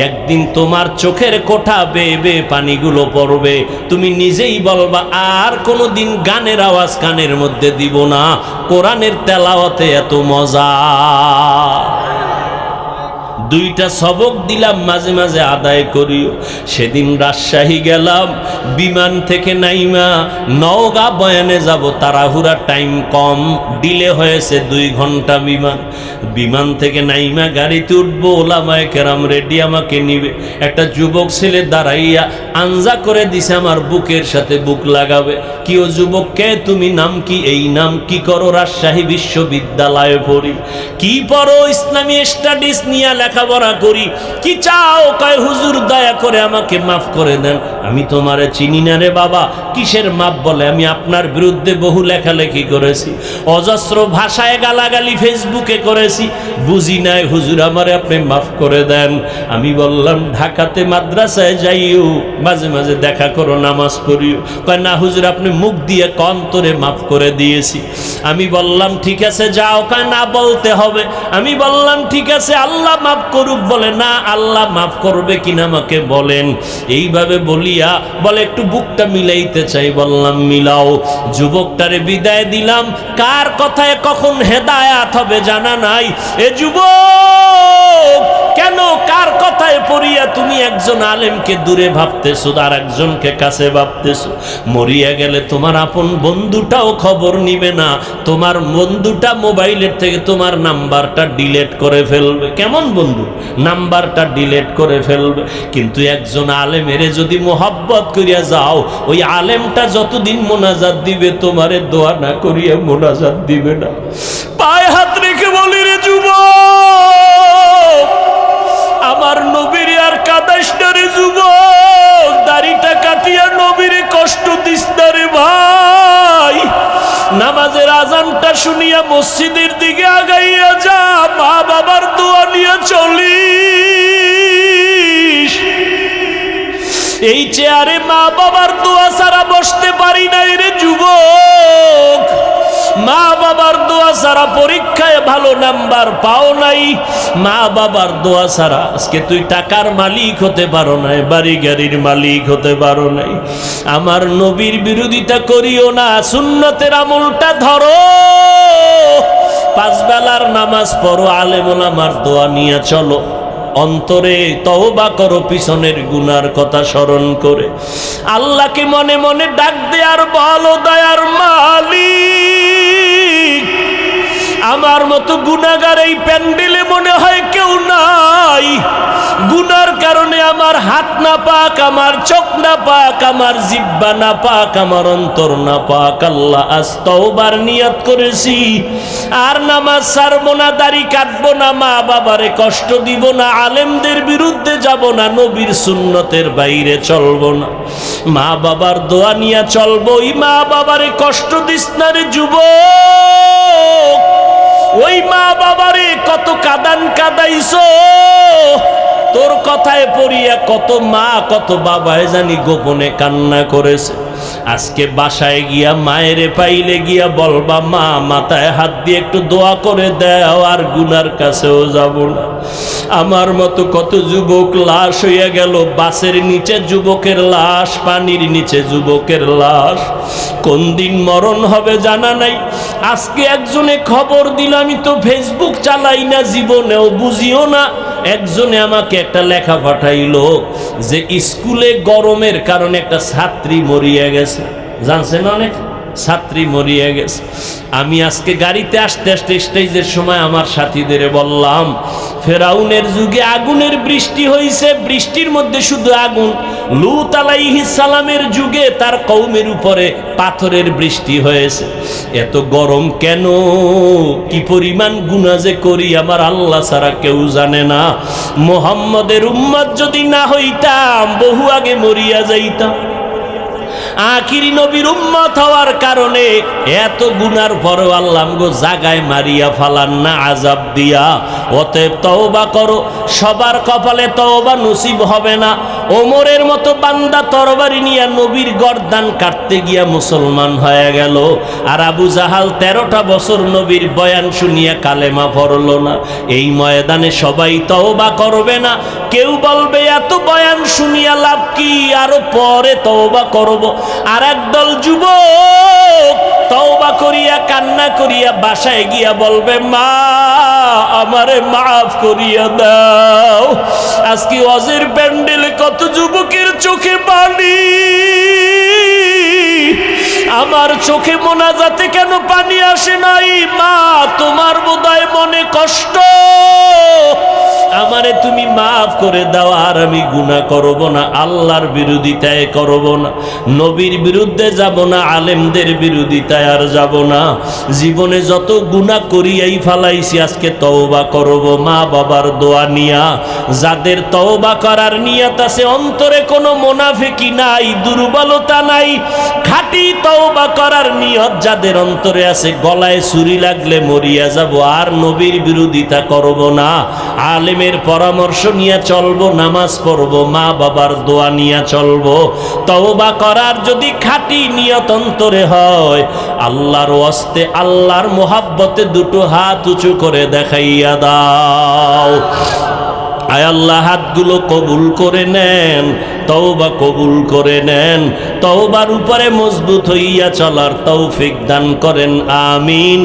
একদিন তোমার চোখের কোঠা বেয়ে বেয়ে পানিগুলো পড়বে। তুমি নিজেই বলবা আর কোনোদিন গানের আওয়াজ কানের মধ্যে দিব না, কোরআনের তেলাওয়াতে এত মজা। 2টা সবক দিলাম, মাঝে মাঝে আদায় করিও। সেদিন রাজশাহী গেলাম, বিমান থেকে নাইমা নওগাঁ বয়ানে যাব, তাড়াহুড়া, টাইম কম, ডিলে হয়েছে 2 ঘন্টা বিমান। বিমান থেকে নাইমা গাড়িতে উঠবো, ওলামায়ে কেরাম রেডি, আমাকে নিবে। একটা যুবক ছেলে দাঁড়াইয়া আঞ্জা করে দিছে, আমার বুকের সাথে বুক লাগাবে। কি ও যুবক, কে তুমি, নাম কি? এই নাম। কি করো? রাজশাহী বিশ্ববিদ্যালয়ে পড়ি। কি পড়ো? ইসলামী স্টাডিজ নিয়ে লেখাপড়া করি। কি চাও? কয় হুজুর দয়া করে আমাকে মাফ করে দেন, আমি তোমারে চিনি না রে বাবা। কিসের মাপ? বলে আমি আপনার বিরুদ্ধে বহু লেখালেখি করেছি, অজস্র ভাষায় গালাগালি ফেসবুকে করেছি, বুঝি নাই হুজুর, আমারে আপনি মাফ করে দেন। আমি বললাম ঢাকাতে মাদ্রাসায় যাইও, মাঝে মাঝে দেখা করো, নামাজ পড়িও। কয় না হুজুর, আপনি মুখ দিয়ে অন্তরে মাফ করে দিয়েছি। আমি বললাম ঠিক আছে যাও। কয় না, বলতে হবে। আমি বললাম ঠিক আছে, আল্লাহ মাফ করুক। বলে না, আল্লাহ মাফ করবে কিনা আমাকে বলেন। এইভাবে বলিয়া বলে একটু বুকটা মিলাইতে চাই। বললাম মিলাও। যুবকটারে বিদায় দিলাম। কার কথায় কখন হেদায়াত হবে জানা নাই। এ যুবক, কেন কার কথায় পড়িয়া তুমি একজন আলেমকে দূরে ভাবতেছো, আর একজনকে কাছে ভাবতেছো? মরিয়া গেলে তোমার আপন বন্ধুটাও খবর নিবে না। তোমার বন্ধুটা মোবাইলের থেকে তোমার নাম্বারটা ডিলিট করে ফেলবে। কেমন বন্ধু? দিব, নাম্বারটা ডিলিট করে ফেলবে। কিন্তু একজন আলেমের যদি মোহাব্বত করিয়া যাও, ওই আলেমটা যতদিন মোনাজাত দিবে তোমারে দোয়া না করিয়া মোনাজাত দিবে না। পায়ে হাত রেখে বলি রে যুবক, আমার নবীর আর কাদাইস না রে যুবক, দাড়িটা কাটিয়া নবীর কষ্ট দিস না রে ভাই। নামাজের আজানটা শুনিয়া মসজিদের দিকে আগাইয়া যা, মা বাবার দোয়া নিয়ে চলিস। এই চেয়ারে মা বাবার দোয়া ছাড়া বসতে পারি নাই রে যুবক, মা বাবার দোয়া ছাড়া পরীক্ষায় ভালো নাম্বার পাও নাই, মা বাবার দোয়া ছাড়া আজকে তুই টাকার মালিক হতে পারো নাই, বাড়ি গাড়ির মালিক হতে পারো নাই। আমার নবীর বিরোধিতা করিও না, সুন্নতের আমলটা ধরো, পাঁচ বেলার নামাজ পড়ো, আলেম ওলামার দোয়া নিয়ে চলো, অন্তরে তওবা করো পিছনের গুনার কথা স্মরণ করে, আল্লাহকে মনে মনে ডাক দে আর বলো, দয়ার মালিক, আমার মতো গুনাহগার এই প্যান্ডেলে মনে হয় কেউ নাই। গুনার কারণে আমার হাত না পাক, আমার চোখ না পাক, আমার জিহ্বা না পাক, আমার অন্তর না পাক। আল্লাহ আজ তওবার নিয়ত করেছি, আর নামাজ ছাড়বো না, দাড়ি কাটবো না, মা বাবারে কষ্ট দিব না, আলেমদের বিরুদ্ধে যাব না, নবীর সুন্নতের বাইরে চলবো না, মা বাবার দোয়া নিয়ে চলবো। ওই মা বাবারে কষ্ট দিস না রে যুবক, ওই মা বাবারে কত কাদান কাদাইছো, তোর কথায় পড়িয়া কত মা কত বাবায় জানি গোপনে কান্না করেছে। আজকে বাসায় গিয়া মায়েরে পাইলে গিয়া বলবা, মা মাথায় হাত দিয়ে একটু দোয়া করে দাও, আর গুনার কাছেও যাব না। আমার মতো কত যুবক লাশ হইয়া গেল, বাসের নিচে যুবকের লাশ, পানির নিচে যুবকের লাশ, কোন দিন মরণ হবে জানা নাই। আজকে একজনে খবর দিল, আমি তো ফেসবুক চালাই না, জীবনেও বুঝিও না, একজনে আমাকে একটা লেখা পাঠাইলো যে স্কুলে গরমের কারণে একটা ছাত্রী মরিয়া গেছে, জানছেন অনেক ছাত্রী মরিয়া গেছে। আমি আজকে গাড়িতে আসতে আসতে স্টেজের সময় আমার সাথীদের বললাম, ফেরাউনের যুগে আগুনের বৃষ্টি হয়েছে, বৃষ্টির মধ্যে শুধু আগুন। লূত আলাইহিস সালামের যুগে তার কওমের উপরে পাথরের বৃষ্টি হয়েছে। এত গরম কেন, কি পরিমাণ গুনাহ যে করি আমার আল্লাহ ছাড়া কেউ জানে না। মুহাম্মদের উম্মত যদি না হইতাম, বহু আগে মরিয়া যাইতাম। আখিরি নবীর উম্মত হওয়ার কারণে এত গুনার পরেও আল্লাহ গো জাগায় মারিয়া ফালান না আযাব দিয়া। অতএব তওবা করো, সবার কপালে তওবা নসিব হবে না। ওমরের মতো বান্দা তরবারি নিয়ে নবীর গর্দান কাটতে গিয়া মুসলমান হয়ে গেল, আর আবু জাহাল 13টা বছর নবীর বয়ান শুনিয়া কালেমা পড়ল না। এই ময়দানে সবাই তওবা করবে না, কেউ বলবে এত বয়ান শুনিয়া লাভ কি, আরো পরে তওবা করব। আর একদল যুবক তওবা করিয়া কান্না করিয়া বাসায় গিয়া বলবে, মা আমারে মাফ করিয়া দাও। আজকে ওয়াজের প্যান্ডেলে কত যুবকের চোখে পানি, আমার চোখে মোনাজাতে কেন পানি আসে নাই? মা তোমার বোধহয় মনে কষ্ট, আমারে তুমি মাফ করে দাও, আর আমি গুনাহ করব না, আল্লাহর বিরোধিতায় করব না, নবীর বিরুদ্ধে যাব না, আলেমদের বিরোধিতায় আর যাব না। জীবনে যত গুনাহ করিয়াই ফালাইছি, আজকে তওবা করব মা বাবার দোয়া নিয়া। যাদের তওবা করার নিয়ত আছে, অন্তরে কোনো মুনাফিকি নাই, দুর্বলতা নাই, খাঁটি তওবা করার নিয়ত যাদের অন্তরে আছে, গলায় ছুরি লাগলে মরিয়া যাব, আর নবীর বিরোধিতা করব না, আলেমের পরামর্শ নিয়ে চলবো, নামাজ পড়বো, মা বাবার দোয়া নিয়ে চলবো। তওবা করার যদি খাঁটি নিয়ত অন্তরে হয়, আল্লাহর ওয়াস্তে আল্লাহর মোহাব্বতে দুটো হাত উঁচু করে দেখাইয়া দাও। আয় আল্লাহ, হাতগুলো কবুল করে নেন, তওবা কবুল করে নেন, তওবার উপরে মজবুত হইয়া চলার তৌফিক দান করেন, আমিন।